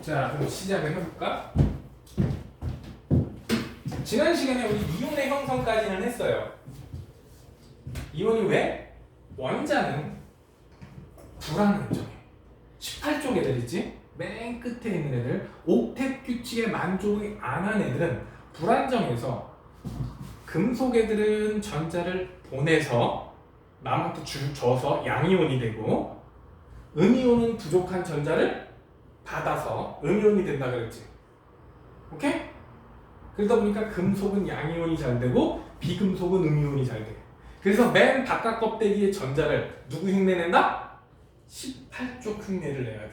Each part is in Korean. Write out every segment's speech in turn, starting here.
자, 그럼 시작을 해볼까? 지난 시간에 우리 이온의 형성까지는 했어요. 이온이 왜? 원자는 불안정해. 18쪽 애들 있지? 맨 끝에 있는 애들, 옥텟 규칙에 만족이 안 한 애들은 불안정해서 금속 애들은 전자를 보내서 남한테 줘서 양이온이 되고, 음이온은 부족한 전자를 받아서 음이온이 된다 그랬지. 오케이? 그러다 보니까 금속은 양이온이 잘 되고 비금속은 음이온이 잘 돼. 그래서 맨 바깥 껍데기의 전자를 누구 흉내낸다? 18쪽 흉내를 내야 돼.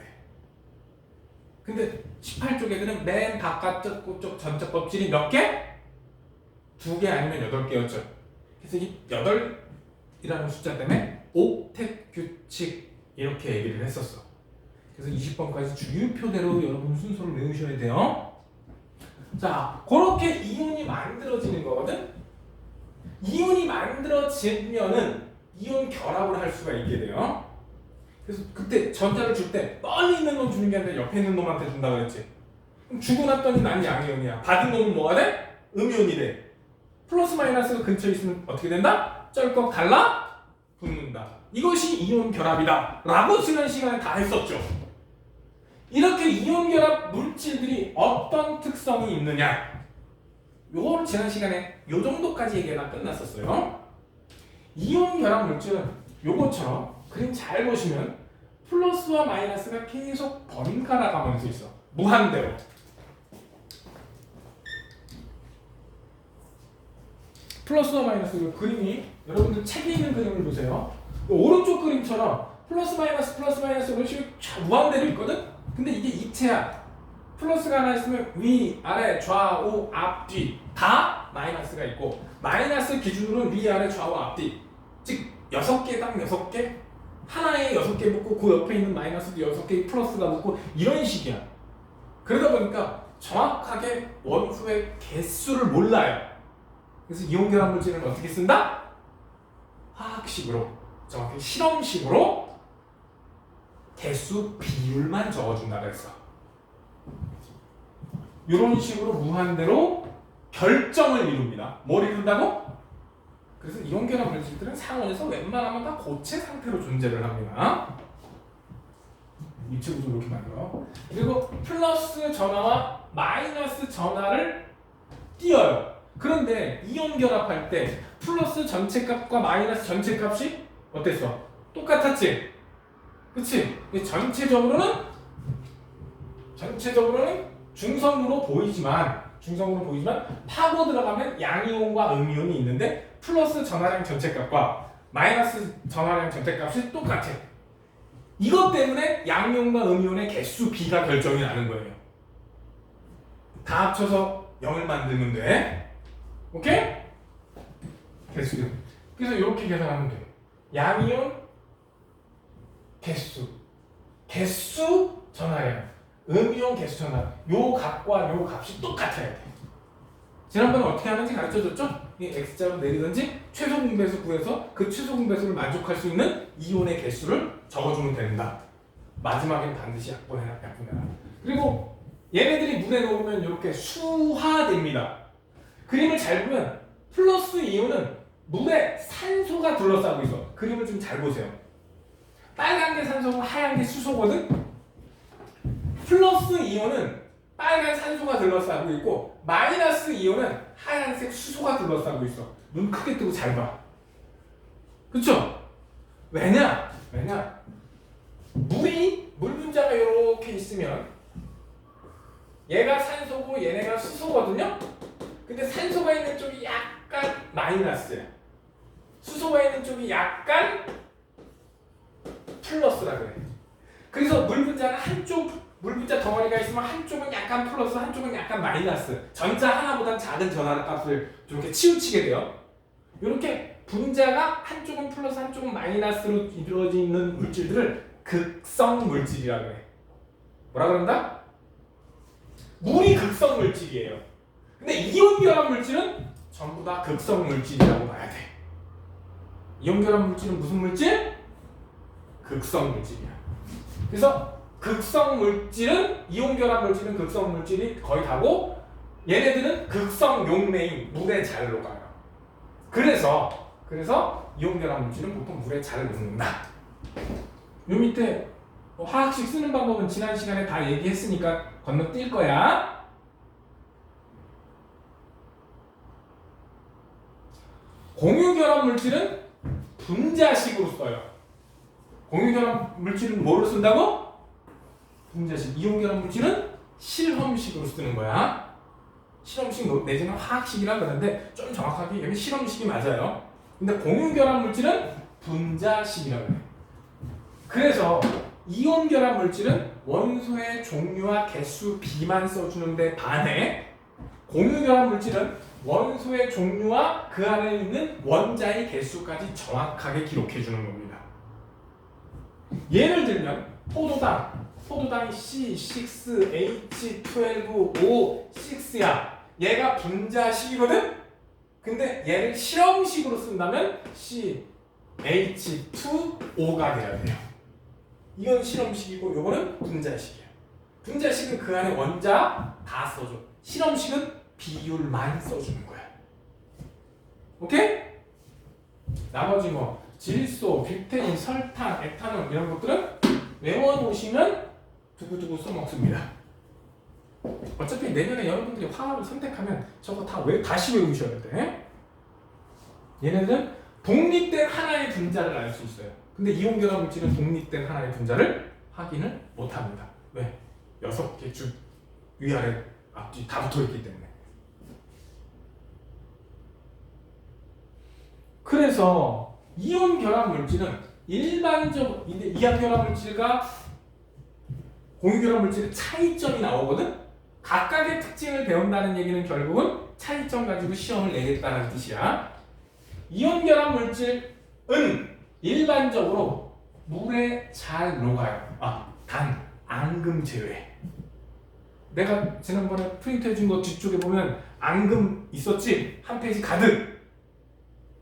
근데 18쪽 애들은 맨 바깥쪽 전자 껍질이 몇 개? 2개 아니면 8개였죠. 그래서 이 8이라는 숫자 때문에 옥텟 규칙 이렇게 얘기를 했었어. 그래서 20번까지 주유표대로 여러분 순서를 외우셔야 돼요. 자, 그렇게 이온이 만들어지는 거거든. 이온이 만들어지면은 이온 결합을 할 수가 있게 돼요. 그래서 그때 전자를 줄 때 멀리 있는 놈 주는 게 아니라 옆에 있는 놈한테 준다 그랬지. 그럼 주고 났더니 난 양이온이야. 받은 놈은 뭐가 돼? 음이온이 돼. 플러스 마이너스가 근처에 있으면 어떻게 된다? 쩔꺽 달라 붙는다. 이것이 이온 결합이다 라고 지난 시간에 다 했었죠. 이렇게 이온 결합 물질들이 어떤 특성이 있느냐, 요거를 지난 시간에 요 정도까지 얘기가 끝났었어요. 이온 결합 물질은 요것처럼 그림 잘 보시면 플러스와 마이너스가 계속 번갈아 가면서 있어. 무한대로. 플러스와 마이너스 그림이 여러분들 책에 있는 그림을 보세요. 오른쪽 그림처럼 플러스 마이너스 이런 식으로 무한대로 있거든? 근데 이게 입체야. 플러스가 하나 있으면 위, 아래, 좌우, 앞, 뒤 다 마이너스가 있고, 마이너스 기준으로는 위, 아래, 좌우, 앞, 뒤, 즉 6개 딱 6개, 하나에 6개 붙고 그 옆에 있는 마이너스도 6개 플러스가 붙고 이런 식이야. 그러다 보니까 정확하게 원소의 개수를 몰라요. 그래서 이온 결합 물질은 어떻게 쓴다? 화학식으로, 정확히 실험식으로 개수 비율만 적어준다 그랬어. 이런 식으로 무한대로 결정을 이룹니다. 뭘 이룬다고? 그래서 이온 결합 물질들은 상온에서 웬만하면 다 고체 상태로 존재를 합니다. 입체 구조 이렇게 만들어. 그리고 플러스 전하와 마이너스 전하를 띄어요. 그런데 이온 결합할 때 플러스 전체 값과 마이너스 전체 값이 어땠어? 똑같았지? 그치? 전체적으로는 중성으로 보이지만 파고 들어가면 양이온과 음이온이 있는데 플러스 전하량 전체값과 마이너스 전하량 전체값이 똑같아. 이것 때문에 양이온과 음이온의 개수 B가 결정이 나는 거예요. 다 합쳐서 0을 만들면 돼. 오케이? 개수. 그래서 이렇게 계산하면 돼. 양이온 개수 전하량, 음이온 개수 전하량, 요 값과 요 값이 똑같아야 돼. 지난번에 어떻게 하는지 가르쳐줬죠? 이 X자로 내리든지 최소 분배수 구해서 그 최소 분배수를 만족할 수 있는 이온의 개수를 적어주면 된다. 마지막엔 반드시 약분해라. 그리고 얘네들이 물에 녹으면 이렇게 수화됩니다. 그림을 잘 보면 플러스 이온은 물에 산소가 둘러싸고 있어. 그림을 좀 잘 보세요. 빨간 게 산소고 하얀 게 수소거든? 플러스 이온은 빨간 산소가 둘러싸고 있고, 마이너스 이온은 하얀색 수소가 둘러싸고 있어. 눈 크게 뜨고 잘 봐. 그쵸? 왜냐? 물 분자가 이렇게 있으면 얘가 산소고 얘네가 수소거든요? 근데 산소가 있는 쪽이 약간 마이너스야. 수소가 있는 쪽이 약간 플러스라 그래. 그래서 물 분자 덩어리가 있으면 한쪽은 약간 플러스, 한쪽은 약간 마이너스. 전자 하나보다 작은 전하의 값을 이렇게 치우치게 돼요. 이렇게 분자가 한쪽은 플러스, 한쪽은 마이너스로 이루어져 있는 물질들을 극성 물질이라 그래. 뭐라 그런다? 물이 극성 물질이에요. 근데 이온 결합 물질은 전부 다 극성 물질이라고 봐야 돼. 이온 결합 물질은 무슨 물질? 극성 물질이야. 그래서 극성 물질은 이온 결합 물질은 극성 물질이 거의 다고 얘네들은 극성 용매인 물에 잘 녹아요. 그래서 이온 결합 물질은 보통 물에 잘 녹는다. 요 밑에 화학식 쓰는 방법은 지난 시간에 다 얘기했으니까 건너뛸 거야. 공유결합 물질은 분자식으로 써요. 공유결합 물질은 뭐로 쓴다고? 분자식. 이온결합 물질은 실험식으로 쓰는 거야. 실험식 내지는 화학식이라 그러는데 좀 정확하게 여기 실험식이 맞아요. 근데 공유결합 물질은 분자식이라고 해요. 그래서 이온결합 물질은 원소의 종류와 개수 B만 써주는데 반해 공유결합 물질은 원소의 종류와 그 안에 있는 원자의 개수까지 정확하게 기록해 주는 겁니다. 예를 들면 포도당이 C6H12O 6야. 얘가 분자식이거든? 근데 얘를 실험식으로 쓴다면 CH2O가 돼야 돼요. 이건 실험식이고 요거는 분자식이야. 분자식은 그 안에 원자 다 써줘. 실험식은 비율만 써주는 거야. 오케이? 나머지 뭐 질소, 뷰테인, 설탕, 에탄올 이런 것들은 외워놓으시면 두고두고 써먹습니다. 어차피 내년에 여러분들이 화학을 선택하면 저거 다시 외우셔야 돼. 얘네들은 독립된 하나의 분자를 알 수 있어요. 근데 이온결합 물질은 독립된 하나의 분자를 확인을 못합니다. 왜? 6개 쭉 위아래 앞뒤 다 붙어있기 때문에. 그래서 이온결합 물질은 일반적으로 이온결합 물질과 공유결합 물질의 차이점이 나오거든? 각각의 특징을 배운다는 얘기는 결국은 차이점 가지고 시험을 내겠다는 뜻이야. 이온결합 물질은 일반적으로 물에 잘 녹아요. 단 앙금 제외. 내가 지난번에 프린트 해준 거 뒤쪽에 보면 앙금 있었지? 한 페이지 가득.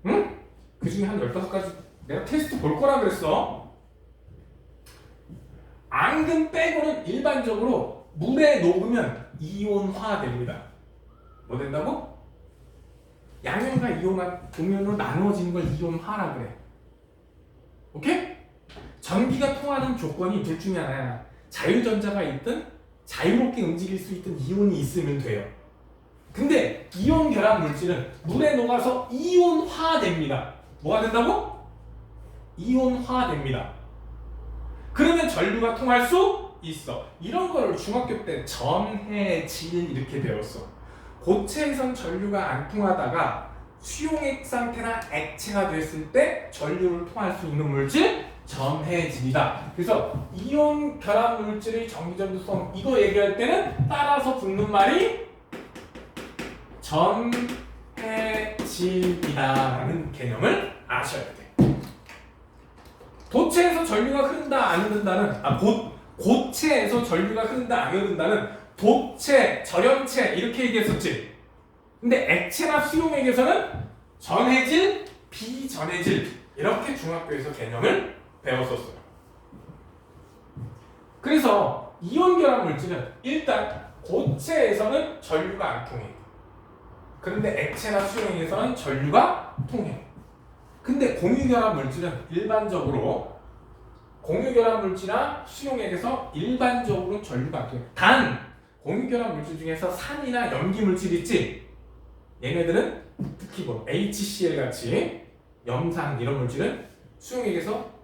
응? 그 중에 한 15가지 내가 테스트 볼 거라 그랬어. 앙금 빼고는 일반적으로 물에 녹으면 이온화됩니다. 뭐 된다고? 양연과 이온화 음연으로 나누어지는 걸 이온화라 그래. 오케이? 전기가 통하는 조건이 둘 중에 하나야. 자유전자가 있든 자유롭게 움직일 수 있던 이온이 있으면 돼요. 근데 이온 결합 물질은 물에 녹아서 이온화됩니다. 뭐가 된다고? 이온화됩니다. 그러면 전류가 통할 수 있어. 이런 거를 중학교 때 전해질 이렇게 배웠어. 고체에선 전류가 안 통하다가 수용액 상태나 액체가 됐을 때 전류를 통할 수 있는 물질 전해질이다. 그래서 이온 결합 물질의 전기전도성 이거 얘기할 때는 따라서 붙는 말이 전해질이다라는 개념을 아셔야 돼. 도체에서 전류가 흐른다 안 흐른다는 고체에서 전류가 흐른다 안 흐른다는 도체, 절연체 이렇게 얘기했었지. 근데 액체나 수용액에서는 전해질, 비전해질 이렇게 중학교에서 개념을 배웠었어요. 그래서 이온 결합 물질은 일단 고체에서는 전류가 안 통해. 그런데 액체나 수용액에서는 전류가 통해. 근데 공유결합 물질은 일반적으로 공유결합 물질이나 수용액에서 일반적으로 전류가 안 통해. 단 공유결합 물질 중에서 산이나 염기 물질 있지? 얘네들은 특히 뭐 HCl 같이 염산 이런 물질은 수용액에서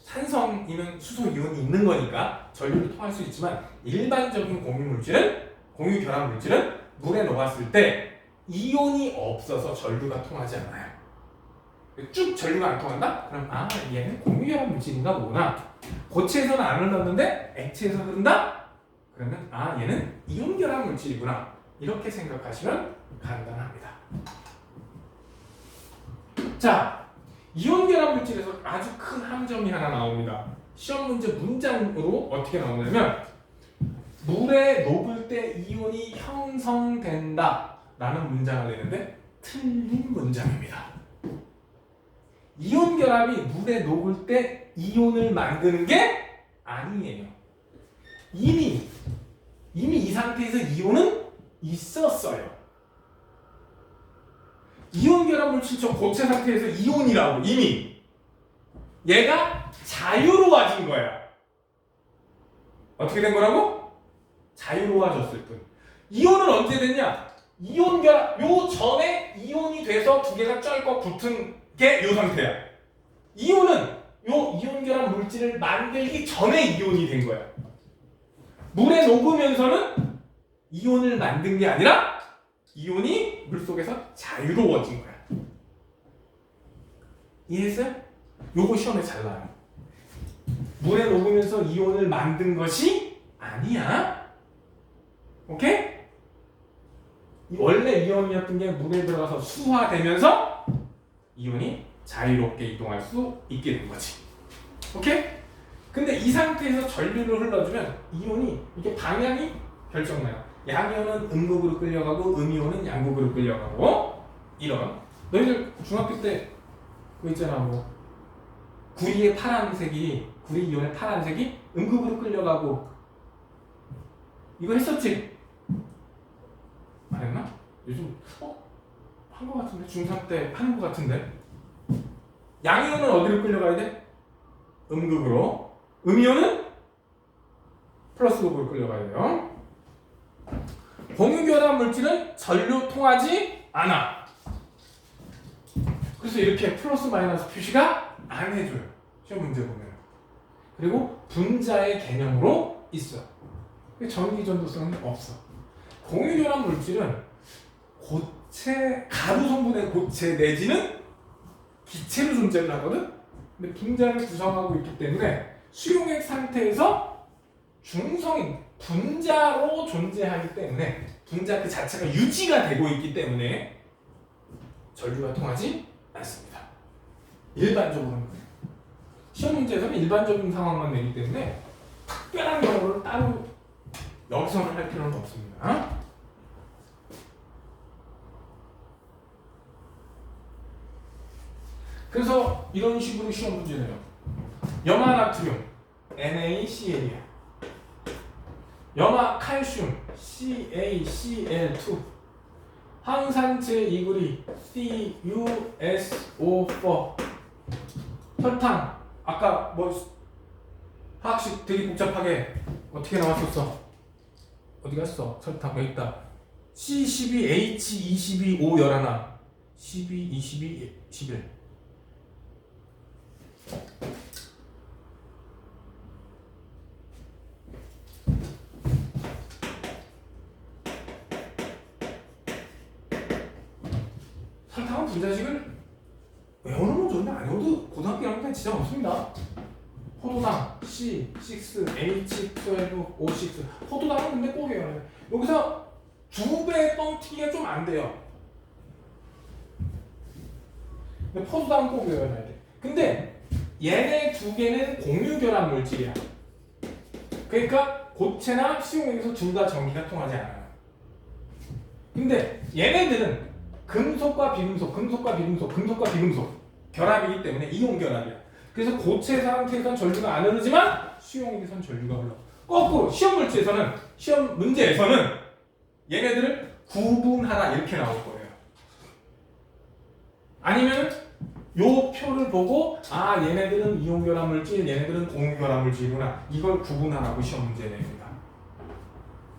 산성이면 수소 이온이 있는 거니까 전류를 통할 수 있지만 일반적인 공유결합 물질은 물에 녹았을 때 이온이 없어서 전류가 통하지 않아요. 쭉 전류가 안 통한다? 그럼 얘는 공유결합 물질인가 보구나. 고체에서는 안 흘렀는데 액체에서 흐른다? 그러면 얘는 이온결합 물질이구나. 이렇게 생각하시면 간단합니다. 자, 이온결합 물질에서 아주 큰 함정이 하나 나옵니다. 시험 문제 문장으로 어떻게 나오냐면 물에 녹을 때 이온이 형성된다 라는 문장을 내는데 틀린 문장입니다. 이온 결합이 물에 녹을 때 이온을 만드는 게 아니에요. 이미 이 상태에서 이온은 있었어요. 이온 결합 물질적 고체 상태에서 이온이라고 이미 얘가 자유로워진 거야. 어떻게 된 거라고? 자유로워졌을 뿐. 이온은 언제 됐냐? 이온 결합 요 전에 이온이 돼서 두 개가 쩔꺽 붙은 게 요 상태야. 이온은 요 이온 결합 물질을 만들기 전에 이온이 된 거야. 물에 녹으면서는 이온을 만든 게 아니라 이온이 물속에서 자유로워진 거야. 이해했어요? 요거 시험에 잘 나와요. 물에 녹으면서 이온을 만든 것이 아니야. 오케이? 원래 이온이었던 게 물에 들어가서 수화되면서 이온이 자유롭게 이동할 수 있게 된 거지. 오케이? 근데 이 상태에서 전류를 흘러주면 이온이 이게 방향이 결정나요. 양이온은 음극으로 끌려가고 음이온은 양극으로 끌려가고 이런. 너희들 중학교 때 그거 있잖아 뭐 구리의 파란색이 구리 이온의 파란색이 음극으로 끌려가고 이거 했었지? 안 했나? 요즘 한 거 같은데 중3 때 하는 거 같은데 양이온은 어디로 끌려가야 돼? 음극으로. 음이온은 플러스극으로 끌려가야 돼요. 공유결합 물질은 전류 통하지 않아. 그래서 이렇게 플러스 마이너스 표시가 안 해줘요. 시험 문제 보면. 그리고 분자의 개념으로 있어. 전기 전도성은 없어. 공유결합 물질은 고체, 가루 성분의 고체 내지는 기체로 존재를 하거든. 근데 분자를 구성하고 있기 때문에 수용액 상태에서 중성인 분자로 존재하기 때문에 분자 그 자체가 유지가 되고 있기 때문에 전류가 통하지 않습니다. 일반적으로는 시험 문제에서는 일반적인 상황만 내기 때문에 특별한 경우를 따로 여기서는 할 필요는 없습니다. 그래서 이런 식으로 시험 문제네요. 염화나트륨 NaCl이야. 염화칼슘 CaCl2. 황산재 이구리 CuSO4. 설탕 아까 뭐 화학식 되게 복잡하게 어떻게 나왔었어? 어디 갔어? 설탕 여기 있다. C12H22O 열하나 12, 22, 11. 설탕은 분자식을 외워놓으면 좋은데 안 외워도 고등학교 1학년 진짜 없습니다. 포도당 C6H12O6. 포도당은 근데 꼭 외워야 돼. 여기서 2배 뻥튀기가 좀 안 돼요. 근데 포도당은 꼭 외워야 돼. 근데 얘네 두 개는 공유결합 물질이야. 그러니까 고체나 수용액에서 둘 다 전기가 통하지 않아요. 근데 얘네들은 금속과 비금속 결합이기 때문에 이온 결합이야. 그래서 고체 상태에선 전류가 안 흐르지만 수용액에선 전류가 흘러. 거꾸로 시험 물질에서는 시험 문제에서는 얘네들을 구분하라 이렇게 나올 거예요. 아니면 요 표를 보고 아 얘네들은 이온 결합 물질, 얘네들은 공유 결합 물질이구나. 이걸 구분하라고 시험 문제 냅니다.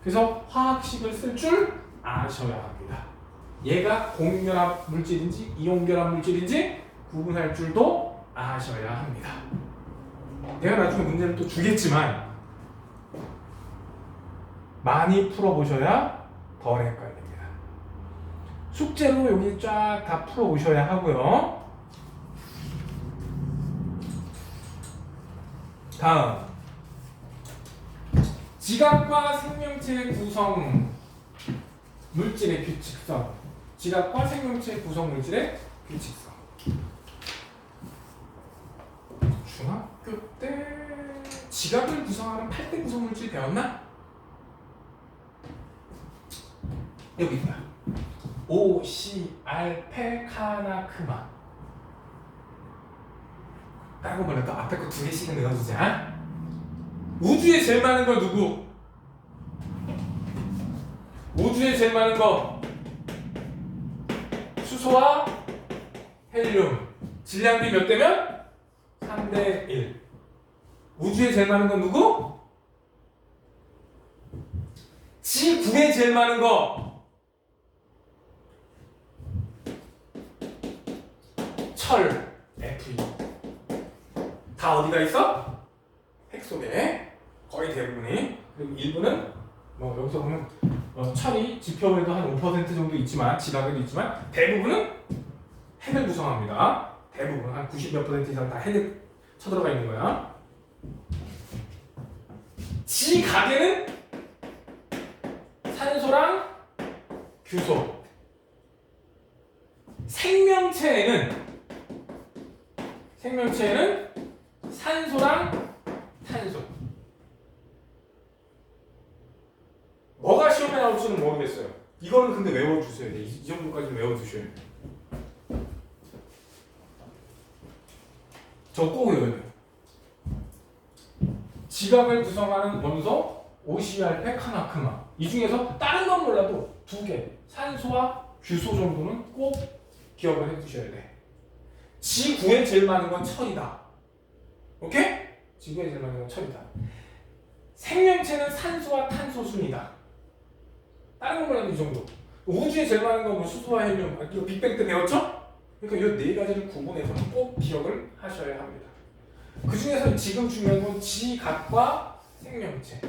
그래서 화학식을 쓸 줄 아셔야 합니다. 얘가 공유 결합 물질인지 이온 결합 물질인지 구분할 줄도 아셔야 합니다. 내가 나중에 문제를 또 주겠지만 많이 풀어보셔야 덜 헷갈립니다. 숙제로 여기 쫙 다 풀어오셔야 하고요. 다음 지각과 생명체의 구성 물질의 규칙성. 지각과 생명체의 구성 물질의 규칙성. 중학교 때 지각을 구성하는 8대 구성 물질 배웠나? 여기 있다. OCR 페카나크마. 다른 거 보니까 앞에 거 2개씩은 넣어주자. 우주에 제일 많은 거 누구? 우주에 제일 많은 거 수소와 헬륨. 질량비 몇 대면? 3대 1. 우주에 제일 많은 건 누구? 지구에 제일 많은 거 철, Fe. 다 어디가 있어? 핵 속에 거의 대부분이. 그리고 일부는 뭐 여기서 보면 철이 지표에도 한 5% 정도 있지만 지각에도 있지만 대부분은 핵을 구성합니다. 대부분 한 90몇 % 이상 다 핵에 쳐들어가 있는 거야. 지각에는 산소랑 규소. 생명체에는 산소랑 탄소. 뭐가 시험에 나올지는 모르겠어요. 이거는 근데 외워주셔야 돼. 이 정도까지는 외워두셔야 돼. 저 꼭 외워야 돼. 지각을 구성하는 원소 OCR 페카나크마. 이 중에서 다른 건 몰라도 2개, 산소와 규소 정도는 꼭 기억을 해두셔야 돼. 지구에 제일 많은 건 철이다. 오케이? 지구에 제일 많은 건 철이다. 생명체는 산소와 탄소 순이다. 다른 건 몰라도 이 정도. 우주에 제일 많은 건 뭐 수소와 헬륨. 이거 빅뱅 때 배웠죠? 그러니까 이 4가지를 구분해서는 꼭 기억을 하셔야 합니다. 그 중에서 지금 중요한 건 지각과 생명체.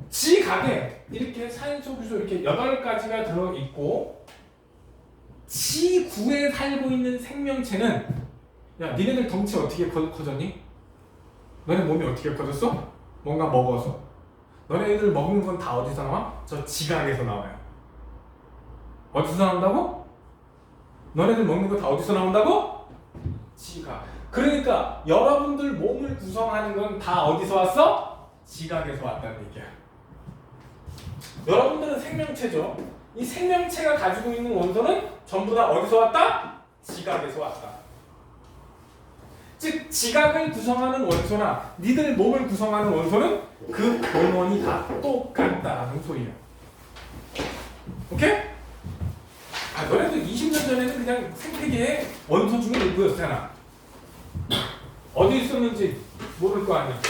지각에 이렇게 산소, 규소 이렇게 8가지가 들어있고 지구에 살고 있는 생명체는 야 니네들 덩치 어떻게 커졌니? 너네 몸이 어떻게 커졌어? 뭔가 먹어서. 너네들 먹는 건 다 어디서 나와? 저 지각에서 나와요. 어디서 나온다고? 너네들 먹는 거 다 어디서 나온다고? 지각. 그러니까 여러분들 몸을 구성하는 건 다 어디서 왔어? 지각에서 왔다는 얘기야. 여러분들은 생명체죠. 이 생명체가 가지고 있는 원소는 전부 다 어디서 왔다? 지각에서 왔다. 즉 지각을 구성하는 원소나 니들 몸을 구성하는 원소는 그 근원이 다 똑같다는 소리야. 오케이? 아 너네들 20년 전에는 그냥 생태계의 원소 중에 일부였잖아. 어디 있었는지 모를 거 아니야.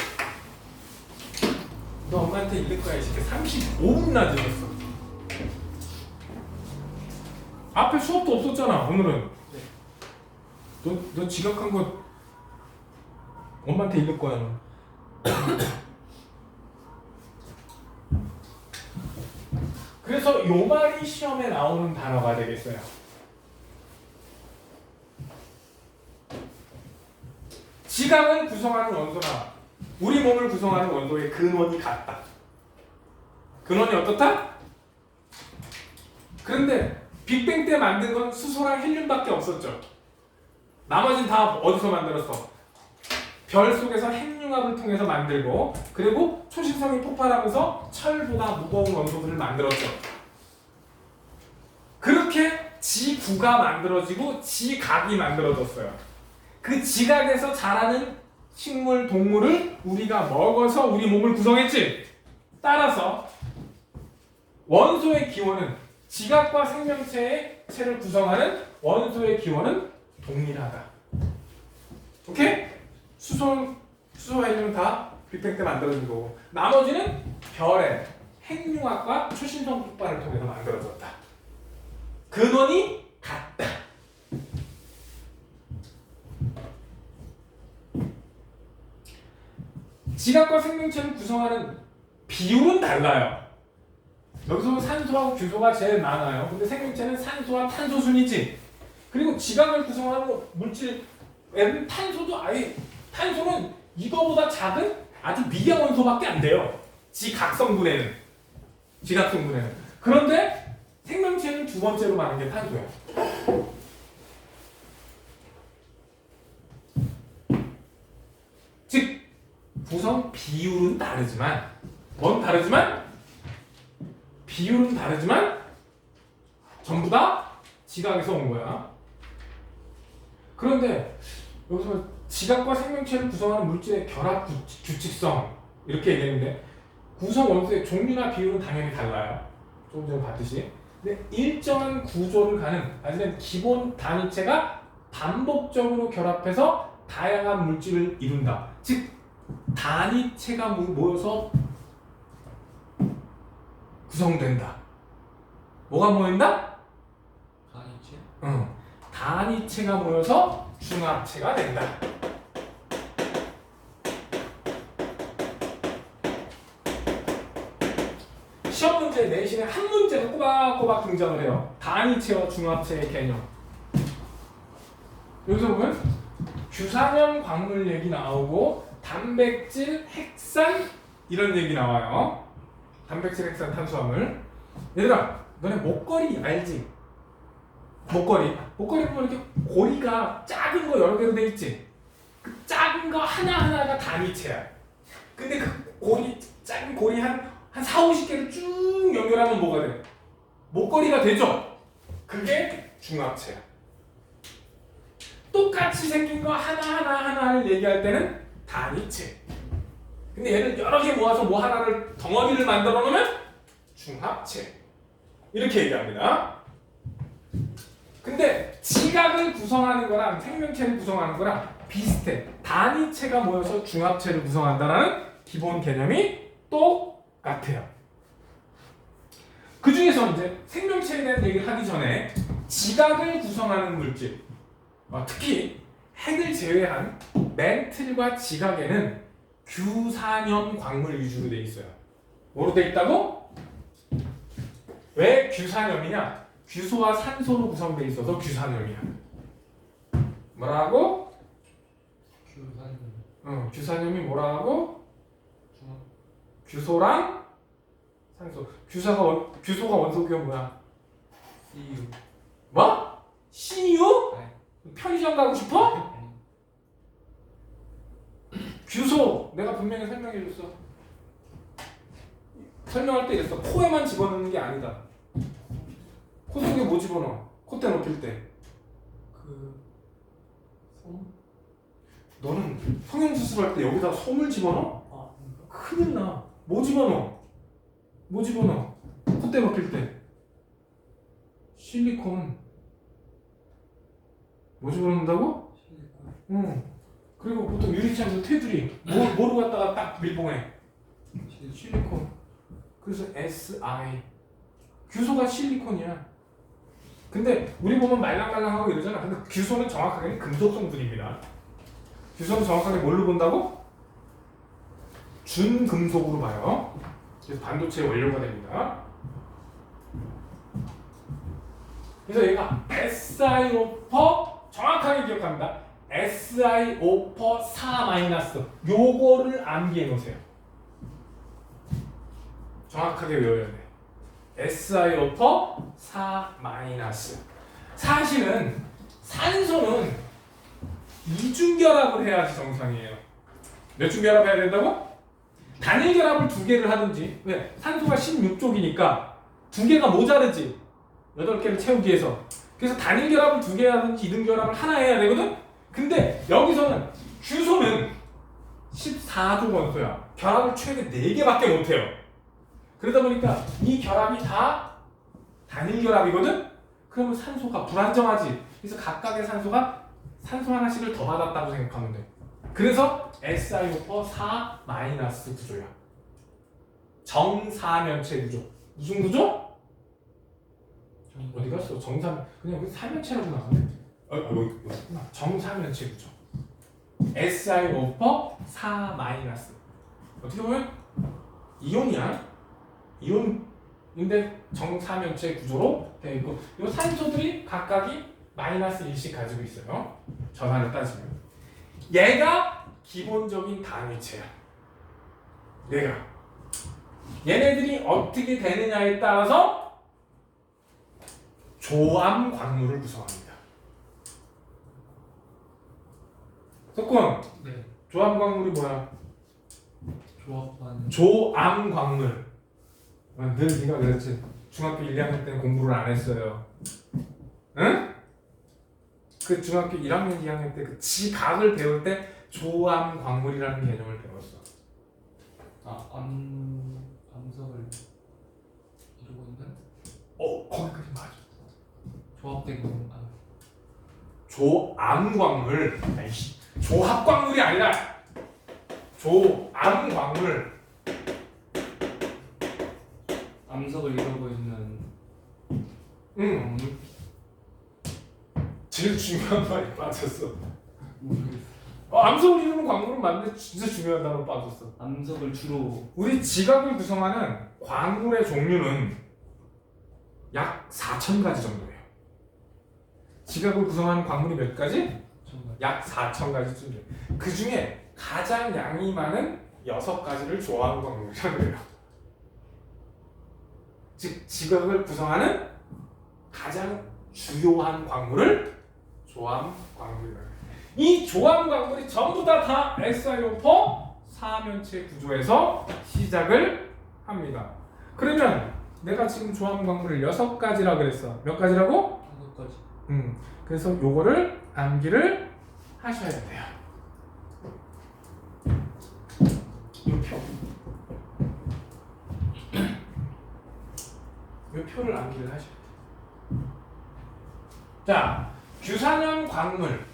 너 엄마한테 읽을 거야. 이렇게 35분이나 들었어. 앞에 수업도 없었잖아 오늘은. 너 지각한 거 엄마한테 읽을 거야. 그래서 요 말이 시험에 나오는 단어가 되겠어요. 지각을 구성하는 원소나 우리 몸을 구성하는 원소의 근원이 같다. 근원이 어떻다? 그런데 빅뱅 때 만든 건 수소랑 헬륨밖에 없었죠. 나머지는 다 어디서 만들었어? 별 속에서 핵융합을 통해서 만들고 그리고 초신성이 폭발하면서 철보다 무거운 원소들을 만들었죠. 그렇게 지구가 만들어지고 지각이 만들어졌어요. 그 지각에서 자라는 식물, 동물을 우리가 먹어서 우리 몸을 구성했지. 따라서 원소의 기원은 지각과 생명체를 구성하는 원소의 기원은 동일하다. 오케이? 수소, 헬륨은 다 빅뱅 때 만들어진 거고 나머지는 별의 핵융합과 초신성 폭발을 통해서 만들어졌다. 근원이 같다. 지각과 생명체를 구성하는 비율은 달라요. 여기서 산소하고 규소가 제일 많아요. 근데 생명체는 산소와 탄소 순이지. 그리고 지각을 구성하는 물질에는 탄소도 아예 탄소는 이거보다 작은 아주 미량 원소밖에 안 돼요. 지각성분에는. 그런데 생명체는 두 번째로 많은 게 탄소야. 즉 구성 비율은 다르지만 비율은 다르지만 전부 다 지각에서 온 거야. 그런데 여기서 지각과 생명체를 구성하는 물질의 결합 규칙성 이렇게 얘기했는데 구성 원소의 종류나 비율은 당연히 달라요. 조금 전에 봤듯이. 근데 일정한 구조를 가는 아니면 기본 단위체가 반복적으로 결합해서 다양한 물질을 이룬다. 즉 단위체가 모여서 구성된다. 뭐가 모인다? 단위체? 응. 단위체가 모여서 중합체가 된다. 시험 문제 내신에 한 문제가 꼬박꼬박 등장을 해요. 단위체와 중합체의 개념. 여기서 보면 규산염 광물 얘기 나오고 단백질, 핵산 이런 얘기 나와요. 단백질, 핵산, 탄수화물. 얘들아, 너네 목걸이 알지? 목걸이 보면 이렇게 고리가 작은 거 여러 개로 돼 있지? 그 작은 거 하나하나가 단위체야. 근데 그 고리, 작은 고리 한 4, 50개를 쭉 연결하면 뭐가 돼? 목걸이가 되죠? 그게 중합체야. 똑같이 생긴 거 하나를 얘기할 때는 단위체. 근데 얘를 여러 개 모아서 뭐 하나를 덩어리를 만들어 놓으면 중합체. 이렇게 얘기합니다. 근데 지각을 구성하는 거랑 생명체를 구성하는 거랑 비슷해. 단위체가 모여서 중합체를 구성한다는 기본 개념이 똑같아요. 그 중에서 이제 생명체에 대한 얘기를 하기 전에 지각을 구성하는 물질, 특히 핵을 제외한 멘틀과 지각에는 규산염 광물 위주로 돼 있어요. 뭐로 돼 있다고? 왜 규산염이냐? 규소와 산소로 구성되어 있어서 규산염이야. 뭐라고? 규산염. 규산염이 뭐라고? 중합. 규소랑 산소. 규소가 원소기호 뭐야? CU. 뭐? CU? 네. 편의점 가고 싶어? 규소 내가 분명히 설명해줬어. 설명할 때 이랬어. 코에만 집어넣는 게 아니다. 코 속에 뭐 집어넣어? 콧대 높일 때. 솜? 너는 성형수술할 때 여기다 솜을 집어넣어? 아, 큰일 나. 뭐 집어넣어? 콧대 높일 때. 실리콘. 뭐 집어넣는다고? 실리콘. 응. 그리고 보통 유리창에서 테두리. 뭐로 갖다가 딱 밀봉해? 실리콘. 그래서 SI. 규소가 실리콘이야. 근데 우리 보면 말랑말랑하고 이러잖아. 근데 규소는 정확하게는 금속 성분입니다. 규소는 정확하게 뭘로 본다고? 준금속으로 봐요. 그래서 반도체 원료가 됩니다. 그래서 얘가 SiO4 정확하게 기억합니다. SiO4 4- 요거를 암기해 놓으세요. 정확하게 외워야 돼. SiO4 4-. 사실은 산소는 이중결합을 해야지 정상이에요. 몇 중 결합해야 된다고? 단일 결합을 2개를 하든지. 왜? 산소가 16쪽이니까 2개가 모자르지. 8개를 채우기 위해서. 그래서 단일 결합을 2개 하든지 이등 결합을 하나 해야 되거든? 근데 여기서는 규소는 14조 원소야. 결합을 최대 4개밖에 못해요. 그러다 보니까 이 결합이 다 단일 결합이거든? 그러면 산소가 불안정하지. 그래서 각각의 산소가 산소 하나씩을 더 받았다고 생각하면 돼. 그래서 SiO4 4- 구조야. 정사면체 구조. 무슨 구조? 어디 갔어? 그냥 우리 사면체라고 나왔네. 여기 있구나. 정사면체 구조. SiO4 4-. 어떻게 보면 이온이야. 이온인데 정사면체 구조로 되어 있고, 이 산소들이 각각이 -1씩 가지고 있어요. 전하를 따지면. 얘가 기본적인 단위체야. 얘네들이 어떻게 되느냐에 따라서 조암 광물을 구성합니다. 석군, 네. 조암 광물이 뭐야? 조합하는. 조암 광물. 늘 네가 그랬지. 중학교 1, 2학년 때는 공부를 안 했어요. 응? 그 중학교 1학년, 2학년 때 그 지각을 배울 때 조암 광물이라는 개념을 배웠어. 암석을 이루고 있는 거기까지 맞아. 조합된 건 조암 광물. 아이씨. 조합 광물이 아니라 조암 광물. 암석을 이루고 있는 응. 제일 중요한 말이 빠졌어. 암석을 이루는 광물은 맞는데 진짜 중요한 단어 빠졌어. 암석을 주로 우리 지각을 구성하는 광물의 종류는 약 4,000가지 정도예요. 지각을 구성하는 광물이 몇 가지? 정말 약 4,000가지 정도. 그 중에 가장 양이 많은 6가지를 조합 광물이라고 해요. 즉 지각을 구성하는 가장 주요한 광물을 조합 광물이라고 해요. 이 조합 광물이 전부 다 SiO4 사면체 구조에서 시작을 합니다. 그러면 내가 지금 조합 광물을 6가지라 그랬어. 몇 가지라고? 5가지. 그래서 요거를 암기를 하셔야 돼요. 요 표. 요 표를 암기를 하셔야 돼요. 자, 규산염 광물.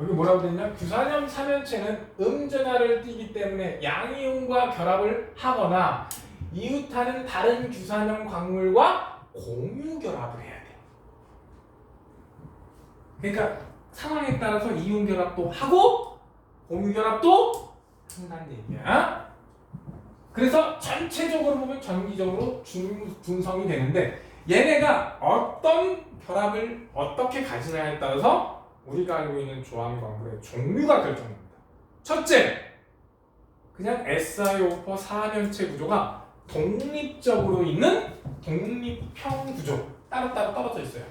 여기 뭐라고 되냐? 규산염 사면체는 음전하를 띠기 때문에 양이온과 결합을 하거나 이웃하는 다른 규산염 광물과 공유 결합을 해야 돼. 그러니까 상황에 따라서 이온 결합도 하고 공유 결합도 한다는 얘기야. 그래서 전체적으로 보면 전기적으로 분성이 되는데 얘네가 어떤 결합을 어떻게 가지냐에 따라서 우리가 알고 있는 조합 광물의 종류가 결정됩니다. 첫째, 그냥 SiO4 사면체 구조가 독립적으로 있는 독립형 구조, 따로따로 떨어져 있어요.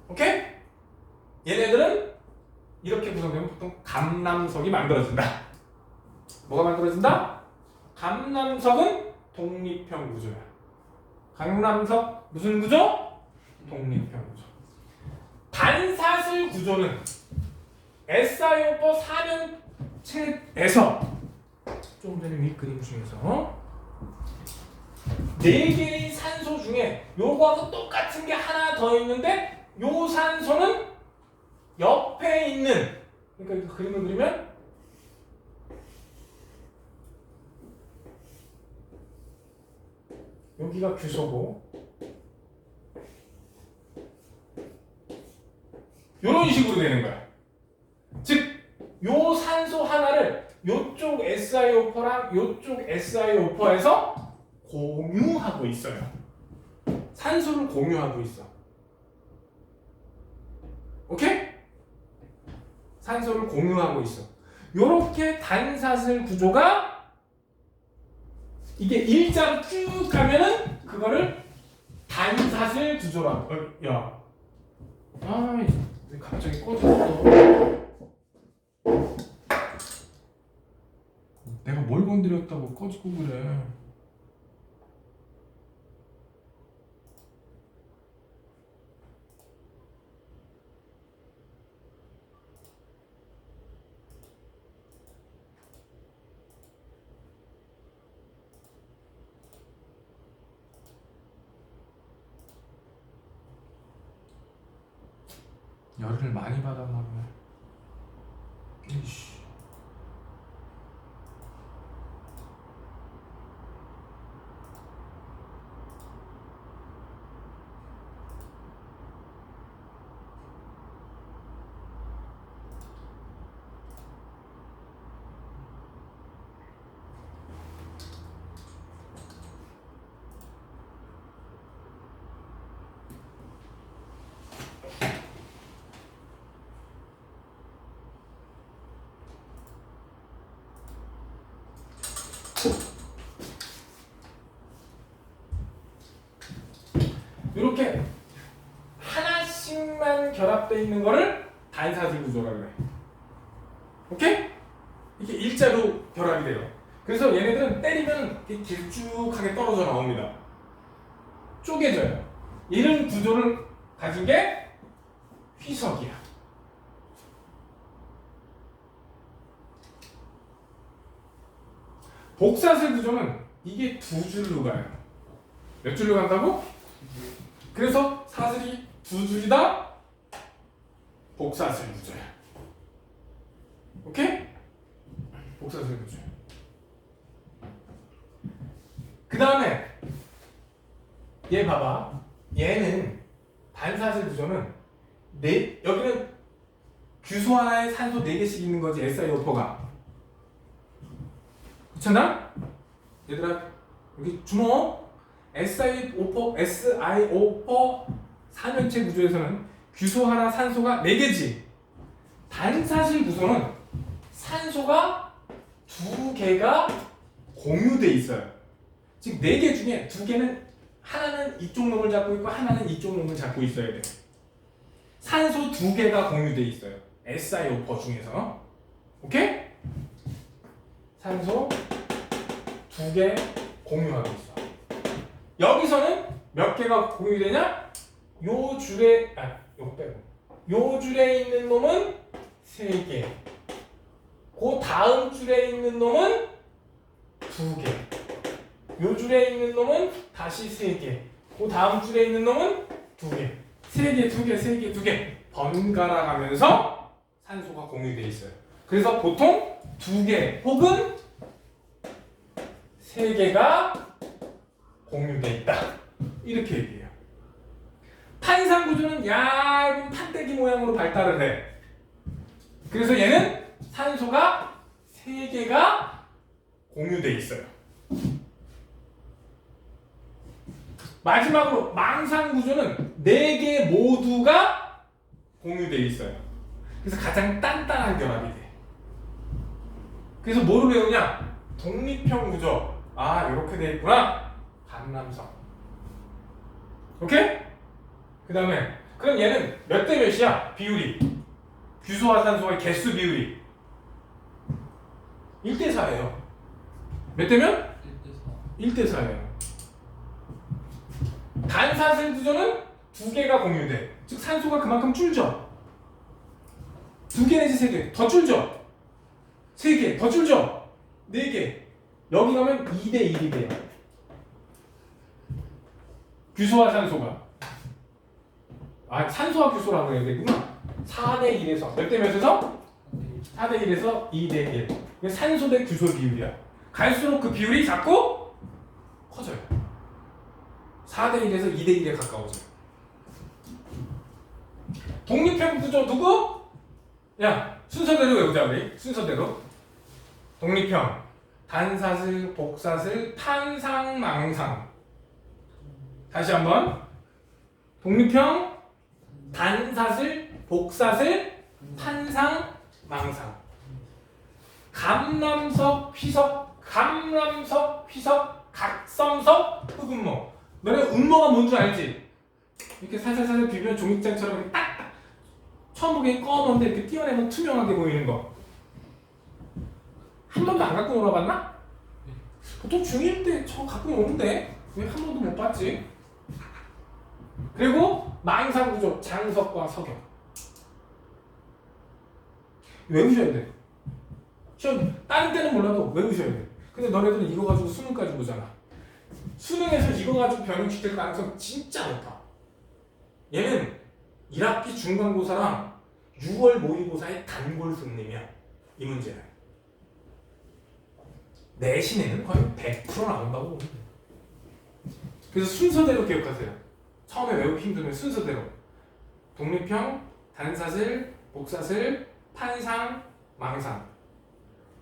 오케이? 얘네들은 이렇게 구성되면 보통 감남석이 만들어진다. 뭐가 만들어진다? 감남석은 독립형 구조야. 감남석 무슨 구조? 독립형 구조. 반사슬 구조는 SiO4 사면체에서 조금 전에 위 그림 중에서 4개의 산소 중에 요거하고 똑같은 게 하나 더 있는데 요 산소는 옆에 있는, 그러니까 이 그림을 그리면 여기가 규소고 이런 식으로 되는 거야. 즉, 요 산소 하나를 요쪽 SiO4랑 요쪽 SiO4에서 공유하고 있어요. 산소를 공유하고 있어. 오케이? 산소를 공유하고 있어. 요렇게 단사슬 구조가 이게 일자로 쭉 가면은 그거를 단사슬 구조라고. 야, 아이, 왜 갑자기 꺼졌어? 내가 뭘 건드렸다고 꺼지고 그래? 열을 많이 받았나 보네. 이씨. 이렇게 하나씩만 결합되어 있는 거를 단사슬 구조라고 해. 오케이? 이렇게 일자로 결합이 돼요. 그래서 얘네들은 때리면 이렇게 길쭉하게 떨어져 나옵니다. 쪼개져요. 이런 구조를 가진 게 희석이야. 복사슬 구조는 이게 두 줄로 가요. 몇 줄로 간다고? 그래서 사슬이 두 줄이다 복사슬 구조야. 오케이? 복사슬 구조. 그 다음에 얘 봐봐. 얘는 반사슬 구조는 여기는 규소 하나에 산소 4개씩 있는 거지. SiO4가. 그렇잖아? 얘들아 여기 주목. SiO4 삼연체 구조에서는 규소 하나 산소가 4개지. 반사슬 구조는 산소가 2개가 공유돼 있어요. 즉 4개 중에 2개는 하나는 이쪽 놈을 잡고 있고 하나는 이쪽 놈을 잡고 있어야 돼. 산소 2개가 공유돼 있어요. SiO4 중에서. 오케이? 산소 2개 공유하고 있어. 여기서는 몇 개가 공유되냐? 요 줄에 요거 빼고 요 줄에 있는 놈은 3개. 그 다음 줄에 있는 놈은 2개. 요 줄에 있는 놈은 다시 3개. 그 다음 줄에 있는 놈은 2개. 3개, 2개, 3개, 2개 번갈아 가면서 산소가 공유되어 있어요. 그래서 보통 2개 혹은 3개가 공유되어 있다. 이렇게 얘기해요. 탄산 구조는 얇은 판때기 모양으로 발달을 해. 그래서 얘는 산소가 3개가 공유되어 있어요. 마지막으로 망상 구조는 4개 모두가 공유되어 있어요. 그래서 가장 단단한 결합이 돼. 그래서 뭐를 외우냐? 독립형 구조. 이렇게 돼 있구나. 반남성. 오케이? 그 다음에 그럼 얘는 몇 대 몇이야? 비율이. 규소와 산소의 개수 비율이 1대 4예요. 몇 대면? 1대 4예요. 반사슬 구조는 2개가 공유돼. 즉 산소가 그만큼 줄죠. 2개 내지 3개 더 줄죠. 3개 더 줄죠. 4개. 여기 가면 2대 1이 돼요. 규소와 산소가. 산소와 규소라고 해야 되구나. 4대 1에서 몇 대 몇에서? 4대 1에서 2대 1. 산소 대 규소 비율이야. 갈수록 그 비율이 자꾸 커져요. 4대 1에서 2대 1에 가까워져요. 독립형 구조 누구? 야, 순서대로 외우자 우리. 순서대로. 독립형, 단사슬, 복사슬, 탄상, 망상. 다시 한번. 독립형, 단사슬, 복사슬, 탄상, 망상. 감람석, 휘석, 감람석, 휘석, 각섬석, 흑음모. 너네 음모가 뭔 줄 알지? 이렇게 살살살 비비면 종이장처럼 이렇게 딱 처음 보기엔 검은데 이렇게 띄어내면 투명하게 보이는 거. 한 번도 안 갖고 놀아봤나? 보통 중1 때 저 갖고 노는데 왜 한 번도 못 봤지? 그리고 망상구조, 장석과 석영. 외우셔야 돼. 시험 다른 때는 몰라도 외우셔야 돼. 근데 너네들은 이거 가지고 수능까지 보잖아. 수능에서 이거 가지고 변형시킬 가능성 진짜 높아. 얘는 1학기 중간고사랑 6월 모의고사의 단골 손님이야. 이 문제는. 내신에는 거의 100% 나온다고 보면 돼. 그래서 순서대로 기억하세요. 처음에 외우기 힘들면 순서대로. 독립형, 단사슬, 복사슬, 탄상, 망상.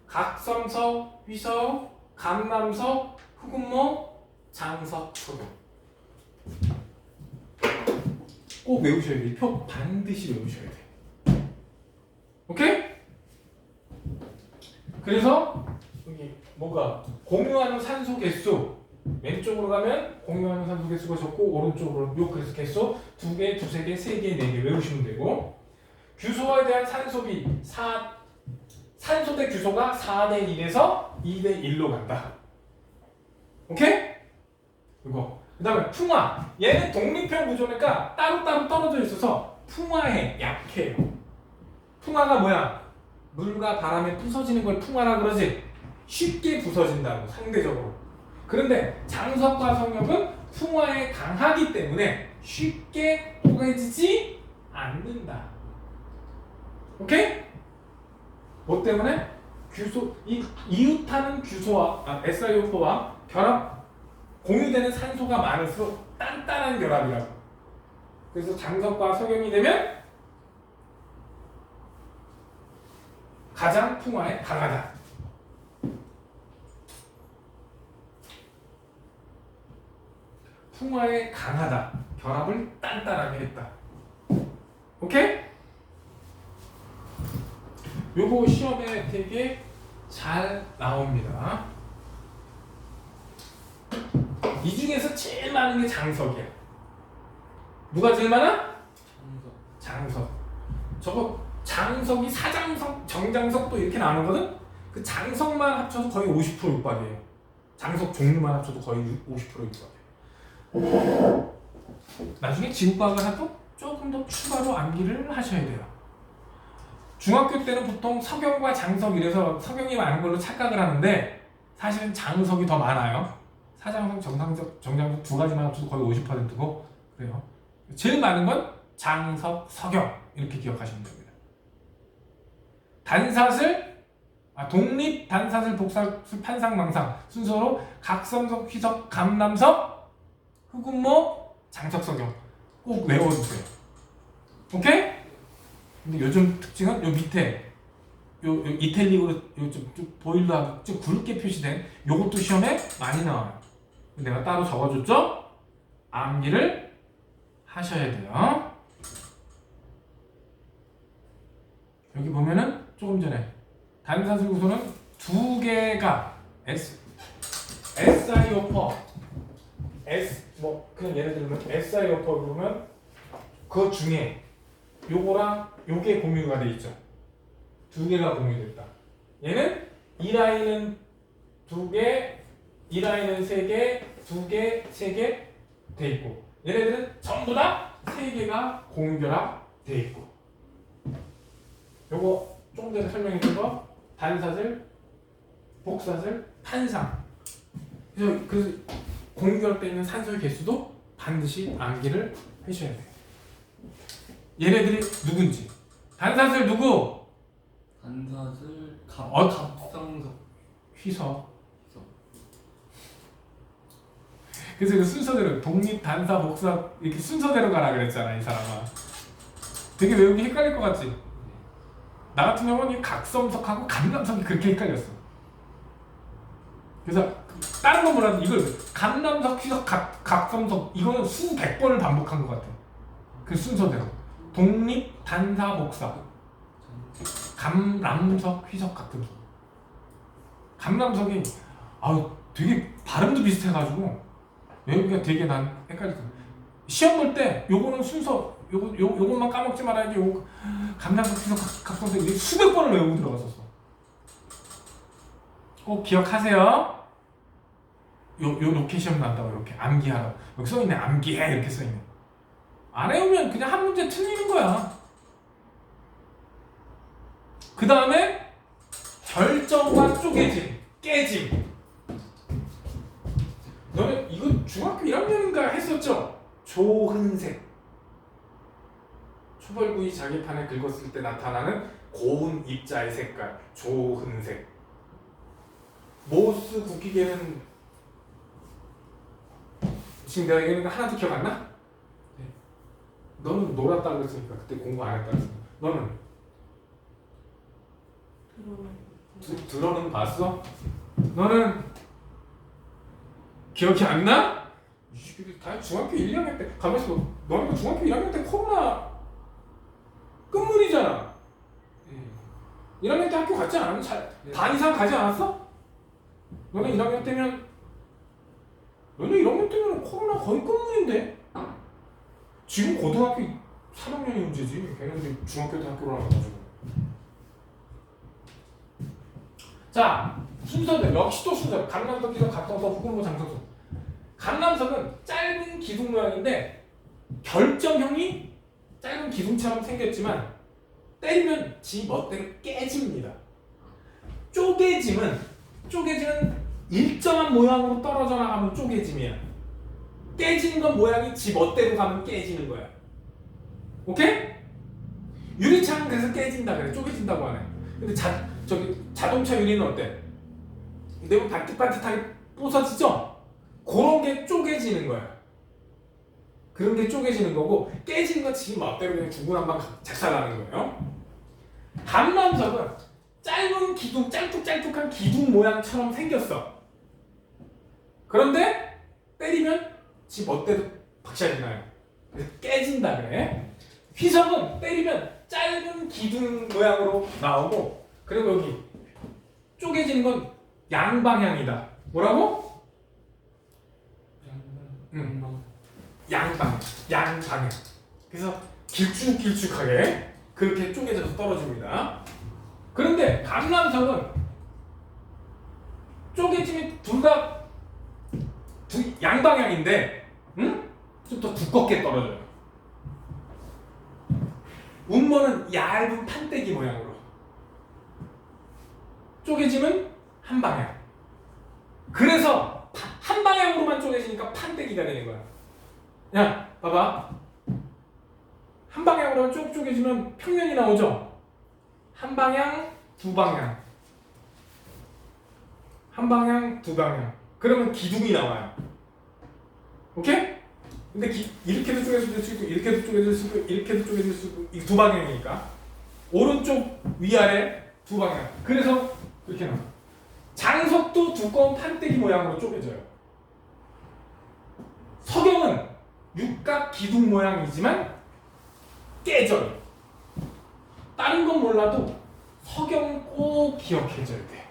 각섬석, 휘석, 감람석, 흑음모, 장석, 석영. 꼭 외우셔야 돼. 표 반드시 외우셔야 돼. 오케이? 그래서 여기 뭐가 공유하는 산소 개수 왼쪽으로 가면 공유하는 산소 개수가 적고 오른쪽으로 요 그래서 개수 2개, 2개, 3개, 4개 외우시면 되고 규소에 대한 산소비 산소 대 규소가 4대 1에서 2대 1로 간다. 오케이? 이거. 그 다음에 풍화. 얘는 독립형 구조니까 따로따로 떨어져 있어서 풍화에 약해요. 풍화가 뭐야? 물과 바람에 부서지는 걸 풍화라 그러지. 쉽게 부서진다고 상대적으로. 그런데 장석과 성역은 풍화에 강하기 때문에 쉽게 포개지지 않는다. 오케이? 뭐 때문에? 이웃하는 SiO4와 결합 공유되는 산소가 많을수록 단단한 결합이라고. 그래서 장석과 석영이 되면 가장 풍화에 강하다. 풍화에 강하다. 결합을 단단하게 했다. 오케이? 요거 시험에 되게 잘 나옵니다. 이 중에서 제일 많은 게 장석이야. 누가 제일 많아? 장석. 저거 장석이 사장석, 정장석도 이렇게 나누거든? 그 장석만 합쳐서 거의 50% 육박이에요. 장석 종류만 합쳐도 거의 50% 육박이에요. 나중에 지구과학을 해도 조금 더 추가로 암기를 하셔야 돼요. 중학교 때는 보통 석영과 장석 이래서 석영이 많은 걸로 착각을 하는데 사실은 장석이 더 많아요. 사장석, 정장석 두 가지만 합쳐도 거의 50%고 그래요. 제일 많은 건 장석, 석영 이렇게 기억하시면 됩니다. 단사슬, 독립, 단사슬, 복사슬, 판상망상 순서로 각성석, 휘석, 감남석, 흑운모, 장석, 석영 꼭 외워주세요. 오케이? 근데 요즘 특징은 요 밑에 요 이탈릭으로 좀 보일러하고 좀 굵게 표시된 요것도 시험에 많이 나와요. 내가 따로 적어줬죠? 암기를 하셔야 돼요. 여기 보면은 조금 전에 단사슬 구소는 두 개가 SiO4 그냥 예를 들면 SiO4 그러면 그 중에 요거랑 요게 공유가 돼 있죠. 두 개가 공유됐다. 얘는 이 라인은 두 개, 이 라인은 세 개, 두 개, 세 개 돼 있고 얘네들은 전부 다 세 개가 공유 결합 돼 있고. 요거 조금 전에 설명해 준 거 단사슬, 복사슬, 판상. 그래서 공유 결합되어 있는 산소의 개수도 반드시 암기를 하셔야 돼요. 얘네들이 누군지. 단사슬 누구? 단사슬, 갑상석, 휘석. 그래서 그 순서대로 독립, 단사, 복사 이렇게 순서대로 가라 그랬잖아 이 사람아. 되게 외우기 헷갈릴 것 같지? 나 같은 경우는 이 각성석하고 감남석이 그렇게 헷갈렸어. 그래서 다른 건 몰라도 이걸 감남석, 휘석, 각성석 이거는 수백 번을 반복한 것 같아. 그 순서대로 독립, 단사, 복사 감남석, 휘석 같은 거. 감남석이 되게 발음도 비슷해가지고 외우기가 되게 난 헷갈렸어. 시험 볼 때 요거는 순서 요것만 까먹지 말아야지. 요거 감남석, 휘석, 각성석 이게 수백 번을 외우고 들어갔었어. 꼭 기억하세요. 요렇게 시험 난다고 이렇게 암기하라고. 여기 써있네 암기해 이렇게 써있네. 안 외우면 그냥 한 문제 틀리는 거야. 그 다음에 결정과 쪼개짐, 깨짐. 너는 이거 중학교 1학년인가 했었죠? 조흔색. 초벌구이 자기판에 긁었을 때 나타나는 고운 입자의 색깔, 조흔색. 모스 국기계는 지금 내가 얘기하는 거 하나도 기억 안 나? 네. 너는 놀았다 그랬으니까 그때 공부 안 했다 그랬으니까. 너는? 들어는 봤어? 너는 기억이 안 나? 다 중학교 1학년 때 가만있어. 너는 중학교 1학년 때 코로나 끝물이잖아. 1학년 때 학교 갔지 않았니? 반 이상 가지 않았어? 너는 1학년 때면 코로나 거의 끝물인데? 지금 고등학교 3학년이 문제지. 걔네들이 중학교 때 학교를 안 가가지고. 자, 순서대로 역시 또 순서. 감남석, 휘석, 각성석, 흑운모, 장석석. 감남석은 짧은 기둥 모양인데 결정형이 짧은 기둥처럼 생겼지만 때리면 지 멋대로 깨집니다. 쪼개짐은 일정한 모양으로 떨어져 나가면 쪼개짐이야. 깨지는 건 모양이 지 멋대로 가면 깨지는 거야. 오케이? 유리창은 그래서 깨진다 그래. 쪼개진다고 하네. 근데 자동차 유리는 어때? 내가 반듯반듯하게 부서지죠? 그런 게 쪼개지는 거야. 그런 게 쪼개지는 거고 깨지는 건 지 멋대로 그냥 중구난방 작살나는 거예요. 감람석은 짧은 기둥, 짤뚝짤뚝한 기둥 모양처럼 생겼어. 그런데 때리면 지 멋대로 박살이 나요. 그래서 깨진다 그래. 휘석은 때리면 짧은 기둥 모양으로 나오고, 그리고 여기 쪼개지는 건 양방향이다. 뭐라고? 양방향. 그래서 길쭉길쭉하게 그렇게 쪼개져서 떨어집니다. 그런데 감람석은 쪼개짐이 둘 다 양방향인데, 좀 더 두껍게 떨어져요. 운모는 얇은 판때기 모양으로, 쪼개짐은 한 방향. 그래서 한 방향으로만 쪼개지니까 판때기가 되는 거야. 야, 봐봐. 한 방향으로만 쭉 쪼개지면 평면이 나오죠? 한 방향, 두 방향. 한 방향, 두 방향. 그러면 기둥이 나와요. 오케이? 근데 이렇게도 쪼개질 수 있고, 이렇게도 쪼개질 수 있고, 이렇게도 쪼개질 수 있고, 이 두 방향이니까. 오른쪽, 위아래 두 방향. 그래서 이렇게 나와요. 장석도 두꺼운 판때기 모양으로 쪼개져요. 석영은 육각 기둥 모양이지만 깨져요. 다른 건 몰라도 석영은 꼭 기억해줘야 돼.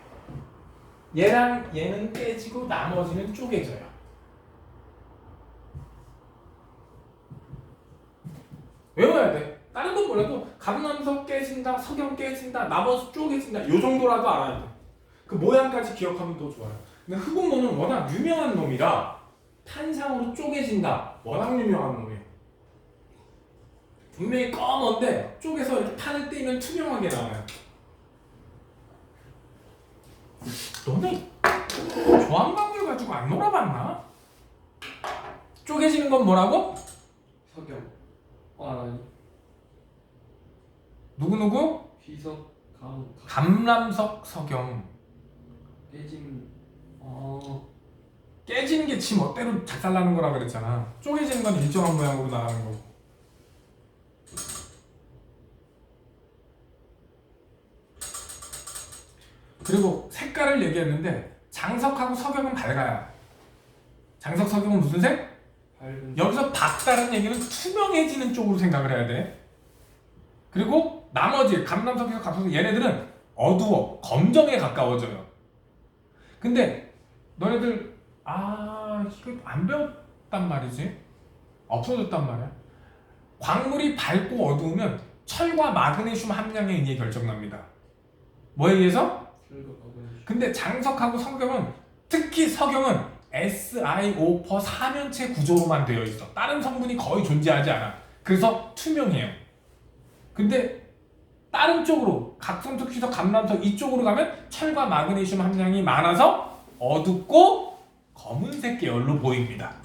얘랑 얘는 깨지고 나머지는 쪼개져요. 외워야 돼. 다른 건 몰라도 감람석 깨진다, 석영 깨진다, 나머지 쪼개진다, 요 정도라도 알아야 돼. 그 모양까지 기억하면 더 좋아요. 근데 흑운모는 워낙 유명한 놈이라 판상으로 쪼개진다, 워낙 유명한 놈이에요. 분명히 검은데 쪼개서 이렇게 판을 떼면 투명하게 나와요. 너네 조항관절 가지고 안 놀아봤나? 쪼개지는 건 뭐라고? 석영. 아니. 누구누구? 휘석 감람석 석영. 깨짐. 깨지는 게 지 멋대로 작살나는 거라 그랬잖아. 쪼개지는 건 일정한 모양으로 나가는 거고. 그리고 색깔을 얘기했는데 장석하고 석영은 밝아요. 장석, 석영은 무슨 색? 밝은. 여기서 밝다는 얘기는 투명해지는 쪽으로 생각을 해야 돼. 그리고 나머지 감람석에서 감석석 얘네들은 어두워, 검정에 가까워져요. 근데 너네들 이거 안 배웠단 말이지? 없어졌단 말이야. 광물이 밝고 어두우면 철과 마그네슘 함량에 의해 결정납니다. 뭐에 의해서? 근데 장석하고 석영은, 특히 석영은 SiO4 사면체 구조로만 되어 있어. 다른 성분이 거의 존재하지 않아. 그래서 투명해요. 근데 다른 쪽으로 각성석, 휘석, 감람석 이쪽으로 가면 철과 마그네슘 함량이 많아서 어둡고 검은색 계열로 보입니다.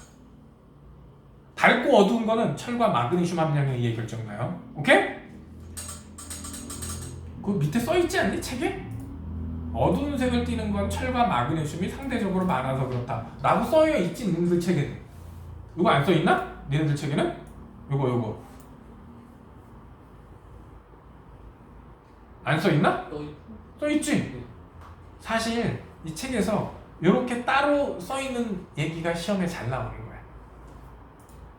밝고 어두운 거는 철과 마그네슘 함량에 의해 결정나요. 오케이? 그 밑에 써있지 않니? 책에? 어두운 색을 띠는 건 철과 마그네슘이 상대적으로 많아서 그렇다 라고 써있지, 니네들 책에는. 이거 안 써있나? 니네들 책에는? 요거 안 써있나? 써있지? 사실 이 책에서 이렇게 따로 써있는 얘기가 시험에 잘 나오는 거야.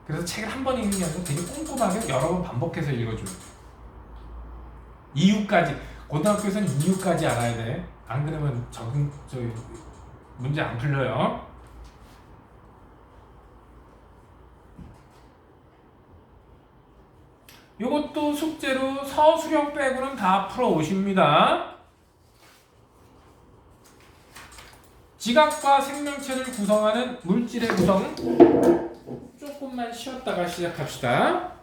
그래서 책을 한 번 읽는 게 아니라 되게 꼼꼼하게 여러 번 반복해서 읽어줘야 돼. 이유까지, 고등학교에서는 이유까지 알아야 돼. 안 그러면 문제 안 풀려요. 이것도 숙제로 서술형 빼고는 다 풀어오십니다. 지각과 생명체를 구성하는 물질의 구성 조금만 쉬었다가 시작합시다.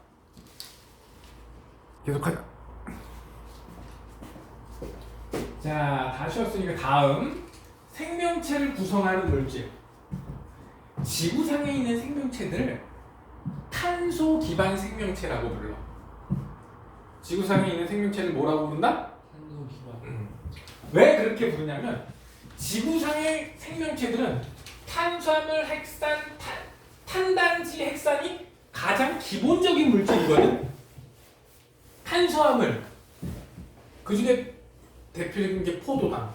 계속하자. 자, 다 쉬었으니까 다음 생명체를 구성하는 물질. 지구상에 있는 생명체들을 탄소 기반 생명체라고 불러. 지구상에 있는 생명체를 뭐라고 부른다? 탄소 기반. 왜 그렇게 부르냐면 지구상의 생명체들은 탄수화물, 핵산, 탄단지, 핵산이 가장 기본적인 물질이거든. 탄수화물 그 중에 대표적인 게 포도당.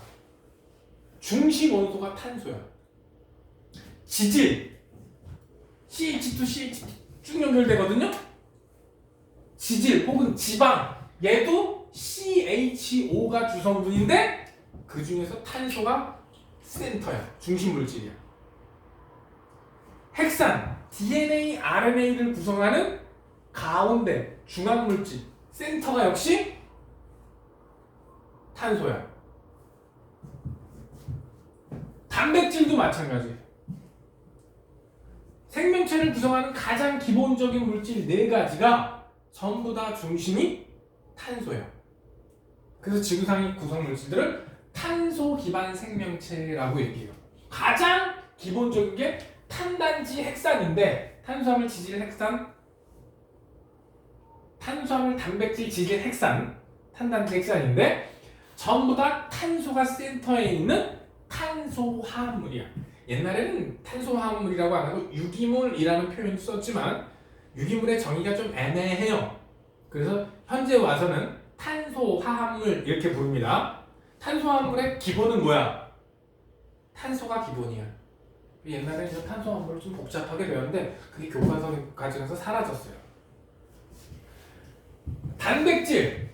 중심 원소가 탄소야. 지질 CH2 CH 쭉 연결되거든요. 지질 혹은 지방 얘도 CHO가 주성분인데 그 중에서 탄소가 센터야. 중심 물질이야. 핵산 DNA, RNA를 구성하는 가운데 중앙 물질 센터가 역시 탄소야. 단백질도 마찬가지. 생명체를 구성하는 가장 기본적인 물질 4가지가 전부 다 중심이 탄소야. 그래서 지구상의 구성 물질들을 탄소 기반 생명체라고 얘기해요. 가장 기본적인 게 탄단지 핵산인데 탄수화물, 지질, 핵산, 탄수화물, 단백질, 지질, 핵산, 탄단지, 핵산인데 전부 다 탄소가 센터에 있는 탄소화합물이야. 옛날에는 탄소화합물이라고 안 하고 유기물이라는 표현을 썼지만 유기물의 정의가 좀 애매해요. 그래서 현재 와서는 탄소화합물 이렇게 부릅니다. 탄소화합물의 기본은 뭐야? 탄소가 기본이야. 옛날에 이제 탄소화합물을 좀 복잡하게 배웠는데 그게 교과서 과정에서 사라졌어요. 단백질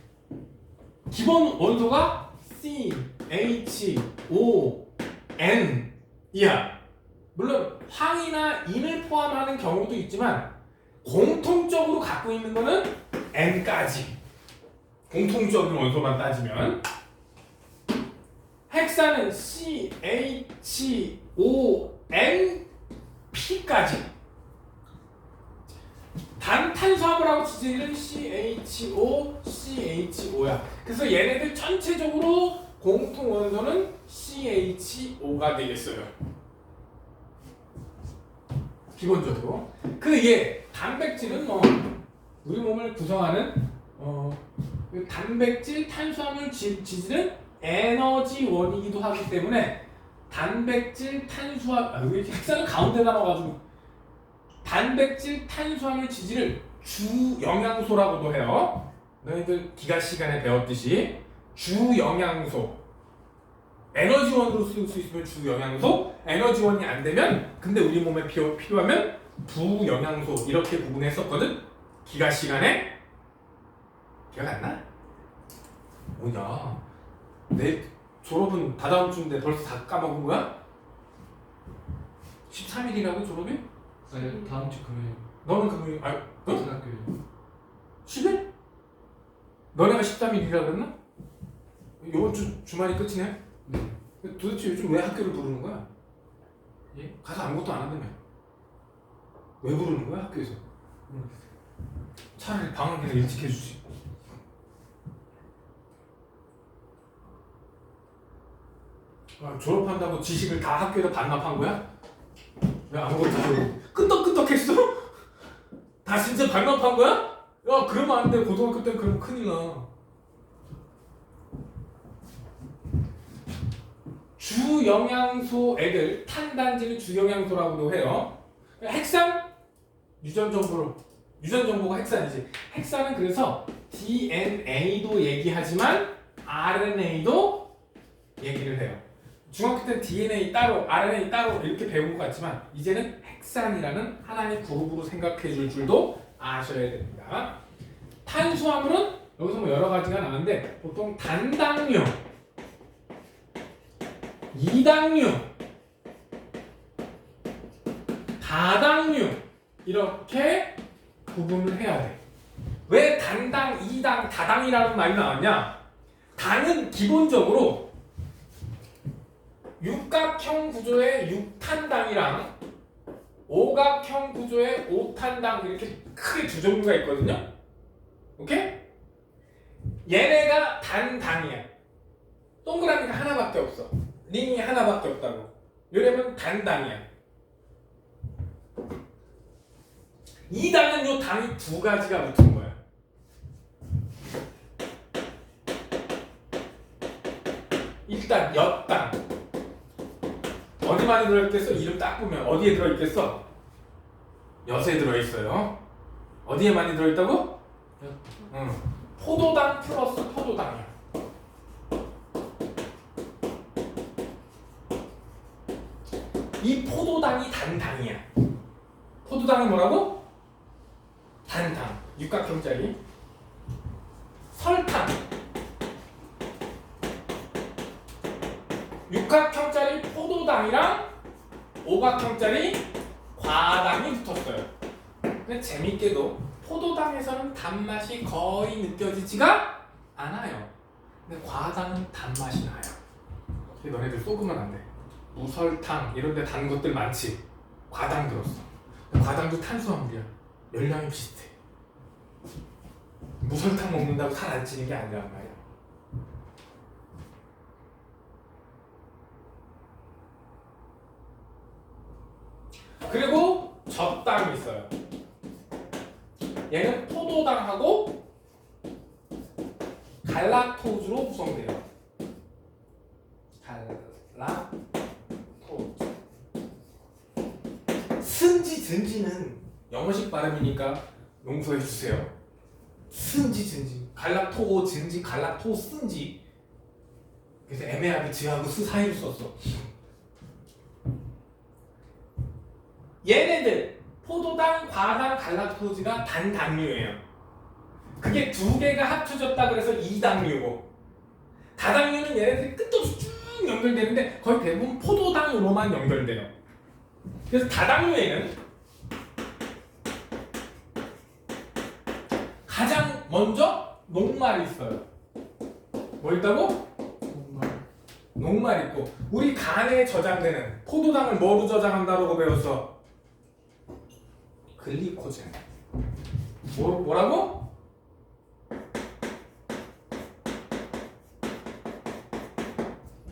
기본 원소가 C, H, O, N 이야. 물론 황이나 인을 포함하는 경우도 있지만 공통적으로 갖고 있는 거는 N까지. 공통적인 원소만 따지면 핵산은 C, H, O, N, P까지. 탄수화물하고 지질은 CHO, CHO야. 그래서 얘네들 전체적으로 공통 원소는 CHO가 되겠어요. 기본적으로. 그게 단백질은 뭐 우리 몸을 구성하는 단백질, 탄수화물, 지질은 에너지원이기도 하기 때문에 단백질, 탄수화물 핵산을 가운데다 넣어가지고 단백질, 탄수화물, 지질을 주 영양소라고도 해요. 너희들 기가 시간에 배웠듯이 주 영양소 에너지원으로 쓸 수 있으면 주 영양소, 에너지원이 안 되면 근데 우리 몸에 필요하면 부영양소 이렇게 구분했었거든. 기가 시간에 기억 안 나? 뭐냐? 내 졸업은 다다음 주인데 벌써 다 까먹은 거야? 13일이라고 졸업이? 아니 다음 주 금요일. 너는 금요일 고등학교에. 10일? 너네가 13일이라고 했나? 이번 주 주말이 끝이네? 네. 도대체 요즘 왜 학교를 부르는 거야? 예? 가서 아무것도 안 한다며. 왜 부르는 거야 학교에서? 차라리 방학이나 일찍 해주지. 졸업한다고 지식을 다 학교에다 반납한 거야? 왜 아무것도 안 하고 끄떡끄떡했어? 다 진짜 반납한 거야? 야 그러면 안 돼. 고등학교 때 그러면 큰일 나. 주영양소 애들 탄단지를 주영양소라고도 해요. 핵산 유전정보가 핵산이지. 핵산은 그래서 DNA도 얘기하지만 RNA도 얘기를 해요. 중학교 때 DNA 따로 RNA 따로 이렇게 배운 것 같지만 이제는 핵산이라는 하나의 그룹으로 생각해 줄 줄도 아셔야 됩니다. 탄수화물은 여기서 뭐 여러 가지가 나오는데 보통 단당류, 이당류, 다당류 이렇게 구분을 해야 돼. 왜 단당, 이당, 다당이라는 말이 나왔냐? 당은 기본적으로 육각형 구조의 육탄당이랑 오각형 구조의 오탄당 이렇게 크게 두 종류가 있거든요. 오케이? 얘네가 단당이야. 동그라미가 하나밖에 없어. 링이 하나밖에 없다고. 이러면 단당이야. 이 당은 요 당이 두 가지가 붙은 거야. 일단 엿당 어디 많이 들어있겠어? 이름 딱 보면 어디에 들어있겠어? 엿에 들어있어요. 어디에 많이 들어있다고? 응. 포도당 플러스 포도당이야. 이 포도당이 단당이야. 포도당이 뭐라고? 단당. 육각형짜리. 설탕. 육각형짜리 포도당이랑 오각형짜리 과당이 붙었어요. 근데 재밌게도 포도당에서는 단맛이 거의 느껴지지가 않아요. 근데 과당은 단맛이 나요. 근데 너네들 속으면 안 돼. 무설탕 이런 데 단 것들 많지. 과당 들었어. 과당도 탄수화물이야. 열량이 비슷해. 무설탕 먹는다고 살 안 찌는 게 아니란 말이야. 그리고 젖당이 있어요. 얘는 포도당하고 갈락토즈로 구성돼요. 갈락토즈. 승지증지는 영어식 발음이니까 용서해 주세요. 승지증지, 갈락토증지, 갈락토승지. 그래서 애매하게 지하고 스 사이를 썼어. 얘네들 포도당, 과당, 갈락토즈가 단당류예요. 그게 두 개가 합쳐졌다 그래서 이당류고, 다당류는 얘네들이 끝도 쭉 연결되는데 거의 대부분 포도당으로만 연결돼요. 그래서 다당류에는 가장 먼저 녹말이 있어요. 뭐 있다고? 녹말 있고, 우리 간에 저장되는 포도당을 뭐로 저장한다고 배웠어? 글리코젠. 뭐라고?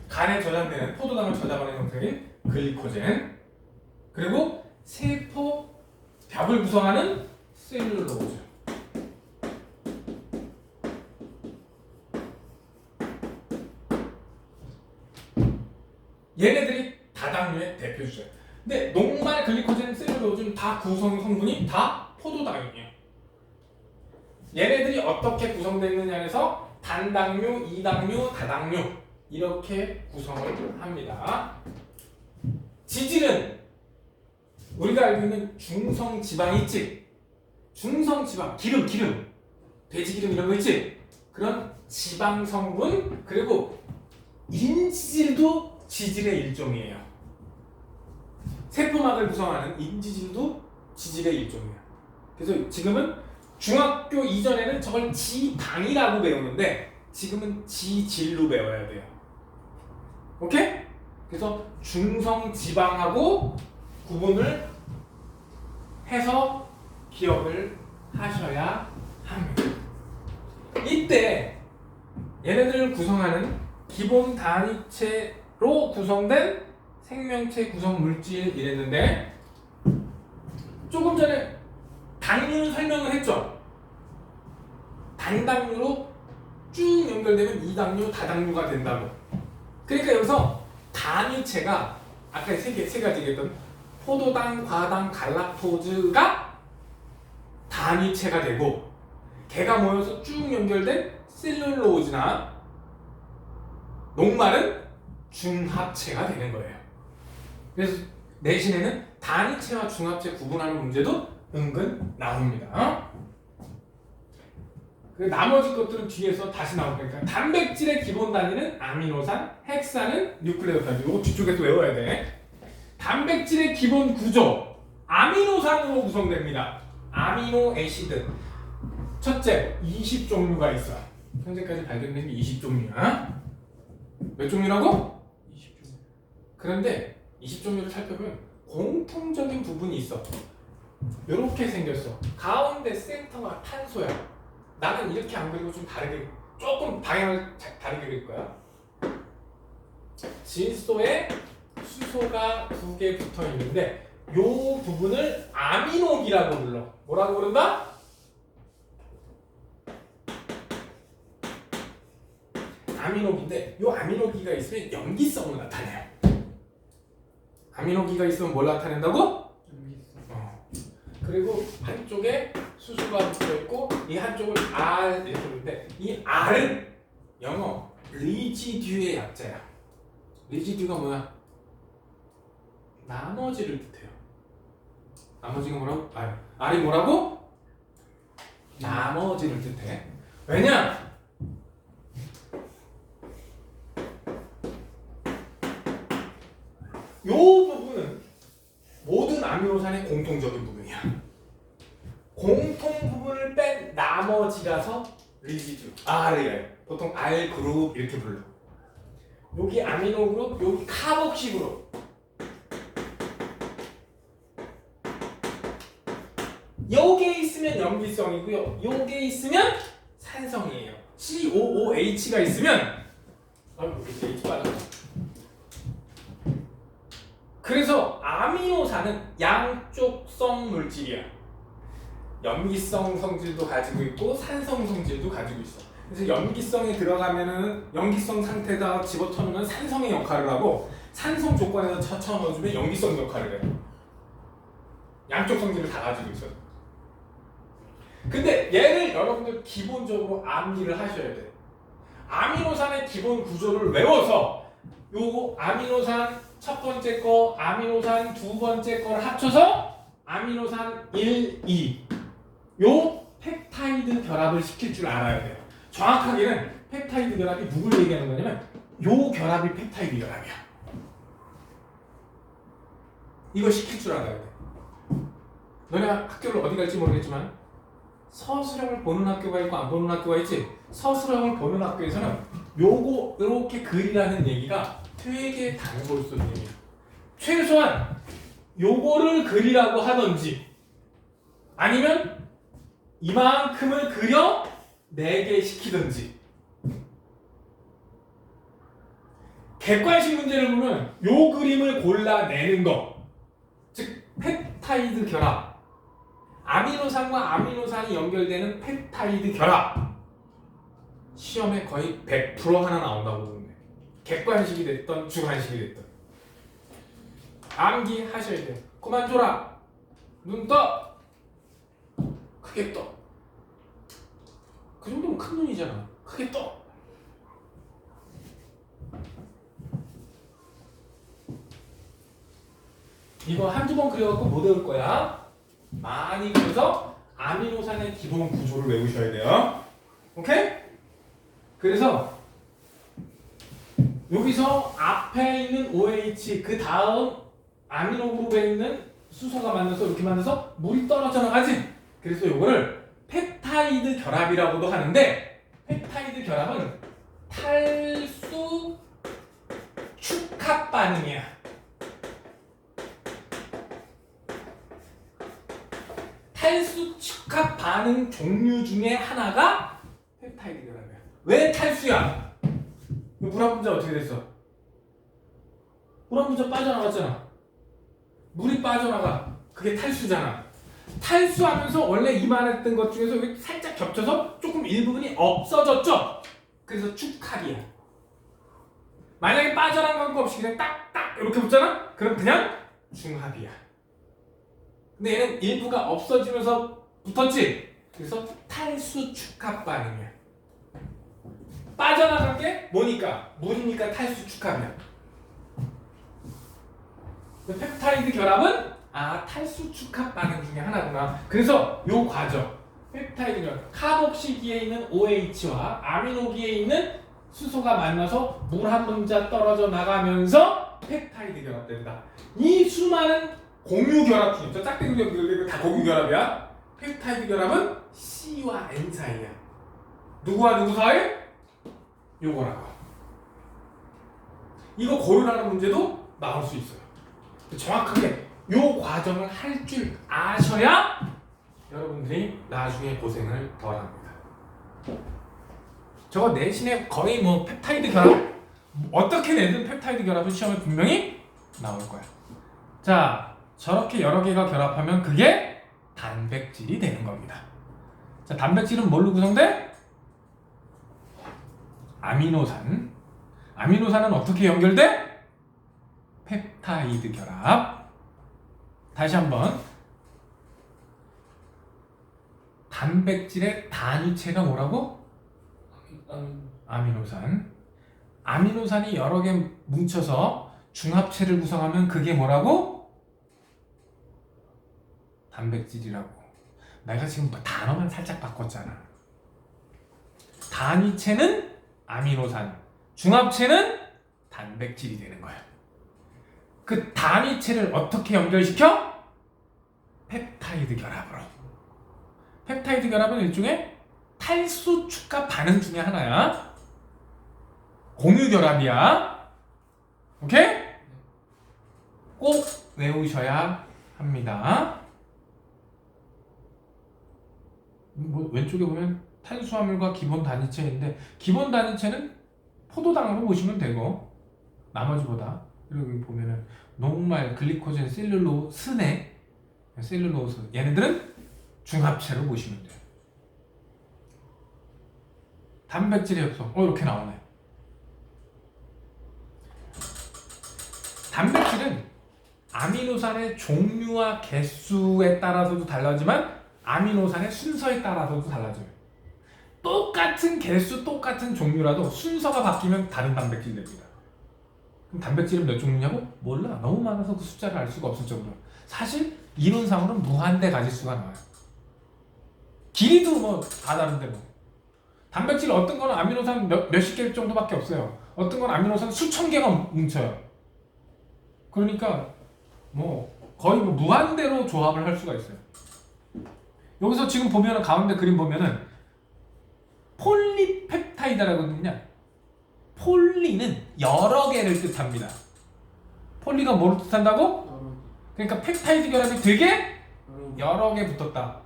간에 저장되는 포도당을 저장하는 형태인 글리코젠. 그리고 세포 벽을 구성하는 셀룰로즈. 얘네들이 다당류의 대표 주제예요. 근데 녹말, 글리코젠, 셀룰로즈는 다 구성 성분이 다 포도당이에요. 얘네들이 어떻게 구성되느냐 해서 단당류, 이당류, 다당류 이렇게 구성을 합니다. 지질은 우리가 알고 있는 중성 지방이 있지. 중성 지방, 기름, 돼지 기름 이런 거 있지. 그런 지방 성분, 그리고 인지질도 지질의 일종이에요. 세포막을 구성하는 인지질도 지질의 일종이에요. 그래서 지금은 중학교 이전에는 저걸 지방이라고 배우는데 지금은 지질로 배워야 돼요. 오케이? 그래서 중성 지방하고 구분을 해서 기억을 하셔야 합니다. 이때 얘네들을 구성하는 기본 단위체로 구성된 생명체 구성 물질 이랬는데, 조금 전에 당류는 설명을 했죠. 단당류로 쭉 연결되면 이당류, 다당류가 된다고. 그러니까 여기서 단위체가 아까 세 가지 얘기했던 포도당, 과당, 갈락토즈가 단위체가 되고, 걔가 모여서 쭉 연결된 셀룰로즈나 녹말은 중합체가 되는 거예요. 그래서 내신에는 단위체와 중합체 구분하는 문제도 은근 나옵니다. 그 나머지 것들은 뒤에서 다시 나올 거니까. 단백질의 기본 단위는 아미노산, 헥사는 뉴클레오타이드. 이거 뒤쪽에서 외워야 돼. 단백질의 기본 구조 아미노산으로 구성됩니다. 아미노 애시드. 첫째, 20종류가 있어. 현재까지 발견된 게 20종류야. 몇 종류라고? 20종. 그런데 20종류를 살펴보면 공통적인 부분이 있어. 이렇게 생겼어. 가운데 센터가 탄소야. 나는 이렇게 안 그리고 좀 다르게 조금 방향을 다르게 그릴 거야. 질소에 수소가 2개 붙어 있는데 요 부분을 아미노기라고 불러. 뭐라고 부른다? 아미노기인데 요 아미노기가 있으면 염기성을 나타내요. 아미노기가 있으면 뭘 나타낸다고? 그리고 한쪽에 수소가 붙어 있고 이 한쪽을 R 이렇게 부르는데 이 R은 영어 리지듀의 약자야. 리지듀가 뭐야? 나머지를 뜻해요. 나머지가 뭐라고? R이 뭐라고? 나머지를 뜻해. 왜냐? 요 부분은 모든 아미노산의 공통적인 부분이야. 공통 부분을 뺀 나머지라서 리지듀 R이에요. 보통 R 그룹 이렇게 불러. 여기 아미노 그룹, 여기 카복시 그룹. 요게 있으면 염기성이고요. 요게 있으면 산성이에요. COOH가 있으면 이렇게 H 빠졌어. 그래서 아미노산은 양쪽성 물질이야. 염기성 성질도 가지고 있고 산성 성질도 가지고 있어. 그래서 염기성에 들어가면은 염기성 상태에다 집어넣으면 산성의 역할을 하고 산성 조건에서 쳐넣어주면 염기성 역할을 해. 양쪽 성질을 다 가지고 있어. 근데 얘를 여러분들 기본적으로 암기를 하셔야 돼. 아미노산의 기본 구조를 외워서 요거 아미노산 첫 번째 거, 아미노산 두 번째 거를 합쳐서 아미노산 1, 2 요 펩타이드 결합을 시킬 줄 알아야 돼요. 정확하게는 펩타이드 결합이 누굴 얘기하는 거냐면 요 결합이 펩타이드 결합이야. 이거 시킬 줄 알아야 돼. 너네 학교를 어디 갈지 모르겠지만 서술형을 보는 학교가 있고 안 보는 학교가 있지. 서술형을 보는 학교에서는 요거 이렇게 그리라는 얘기가 되게 단골 수준이에요. 최소한 요거를 그리라고 하던지 아니면 이만큼을 그려 4개 시키던지. 객관식 문제를 보면 요 그림을 골라내는 거, 즉 펩타이드 결합, 아미노산과 아미노산이 연결되는 펩타이드 결합, 시험에 거의 100% 하나 나온다고 보면 돼. 객관식이 됐던 주관식이 됐던. 암기하셔야 돼요. 그만 줘라. 눈 떠. 크게 떠. 그 정도면 큰 눈이잖아. 크게 떠. 이거 한두 번 그려갖고 못 외울 거야. 많이 그려서 아미노산의 기본 구조를 외우셔야 돼요. 오케이? 그래서 여기서 앞에 있는 OH 그 다음 아미노 그룹에 있는 수소가 만나서 이렇게 만나서 물이 떨어져 나가지. 그래서 이거를 펩타이드 결합이라고도 하는데 펩타이드 결합은 탈수 축합 반응이야. 탈수 축합 반응 종류 중에 하나가 펩타이드 결합이야. 왜 탈수야? 물 한 분자 어떻게 됐어? 물 한 분자 빠져나갔잖아. 물이 빠져나가. 그게 탈수잖아. 탈수하면서 원래 이만했던 것 중에서 살짝 겹쳐서 조금 일부분이 없어졌죠? 그래서 축합이야. 만약에 빠져나간 거 없이 그냥 딱딱 이렇게 붙잖아? 그럼 그냥 중합이야. 근데 얘는 일부가 없어지면서 붙었지? 그래서 탈수 축합 반응이야. 빠져나간 게 뭐니까? 물이니까 탈수 축합이야. 펩타이드 결합은 탈수 축합 반응 중에 하나구나. 그래서 요 과정 펩타이드 결합 카복시기에 있는 OH와 아미노기에 있는 수소가 만나서 물 한 분자 떨어져 나가면서 펩타이드 결합된다. 이 수많은 공유 결합 중에 저 짝대기 결합 다 공유 결합이야. 펩타이드 결합은 C와 N 사이야. 누구와 누구 사이? 요거라고. 이거 고르라는 문제도 나올 수 있어요. 정확하게 요 과정을 할 줄 아셔야 여러분들이 나중에 고생을 덜 합니다. 저거 내신에 거의 뭐 펩타이드 결합 어떻게 내든 펩타이드 결합은 시험에 분명히 나올 거야. 자, 저렇게 여러 개가 결합하면 그게 단백질이 되는 겁니다. 자, 단백질은 뭘로 구성돼? 아미노산. 아미노산은 어떻게 연결돼? 펩타이드 결합. 다시 한번. 단백질의 단위체가 뭐라고? 아미노산. 아미노산이 여러 개 뭉쳐서 중합체를 구성하면 그게 뭐라고? 단백질이라고. 내가 지금 단어만 살짝 바꿨잖아. 단위체는 아미노산, 중합체는 단백질이 되는 거야. 그 단위체를 어떻게 연결시켜? 펩타이드 결합으로. 펩타이드 결합은 일종의 탈수 축가 반응 중에 하나야. 공유 결합이야. 오케이? 꼭 외우셔야 합니다. 뭐 왼쪽에 보면 탄수화물과 기본 단위체인데 기본 단위체는 포도당으로 보시면 되고 나머지보다 여기 보면은 녹말, 글리코젠, 셀룰로스네 셀룰로스 얘네들은 중합체로 보시면 돼요. 단백질의 협성 이렇게 나오네. 단백질은 아미노산의 종류와 개수에 따라서도 달라지만 아미노산의 순서에 따라서도 달라져요. 똑같은 개수, 똑같은 종류라도 순서가 바뀌면 다른 단백질이 됩니다. 그럼 단백질은 몇 종류냐고? 몰라. 너무 많아서 그 숫자를 알 수가 없을 정도로. 사실 이론상으로는 무한대 가질 수가 나와요. 길이도 뭐 다 다른데 뭐. 단백질 어떤 거는 아미노산 몇십 개 정도밖에 없어요. 어떤 건 아미노산 수천 개가 뭉쳐요. 그러니까 뭐 거의 뭐 무한대로 조합을 할 수가 있어요. 여기서 지금 보면은 가운데 그림 보면은 폴리펩타이드라고 하거든요. 폴리는 여러 개를 뜻합니다. 폴리가 뭐를 뜻한다고? 그러니까 펩타이드 결합이 되게 여러 개 붙었다.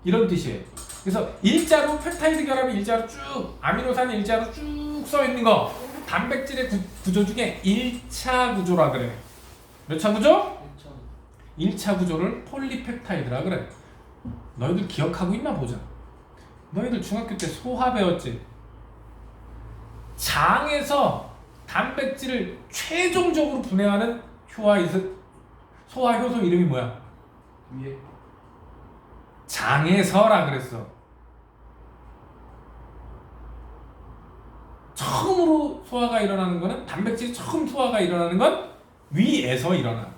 이런 뜻이에요. 그래서 일자로 펩타이드 결합이 일자로 쭉 아미노산이 일자로 쭉 써 있는 거 단백질의 구조 중에 1차 구조라 그래. 몇 차 구조? 1차 구조를 폴리펩타이드라 그래. 너희들 기억하고 있나 보자. 너희들 중학교 때 소화 배웠지? 장에서 단백질을 최종적으로 분해하는 소화 효소 이름이 뭐야? 위에 장에서라 그랬어. 처음으로 소화가 일어나는 거는 단백질이 처음 소화가 일어나는 건 위에서 일어나.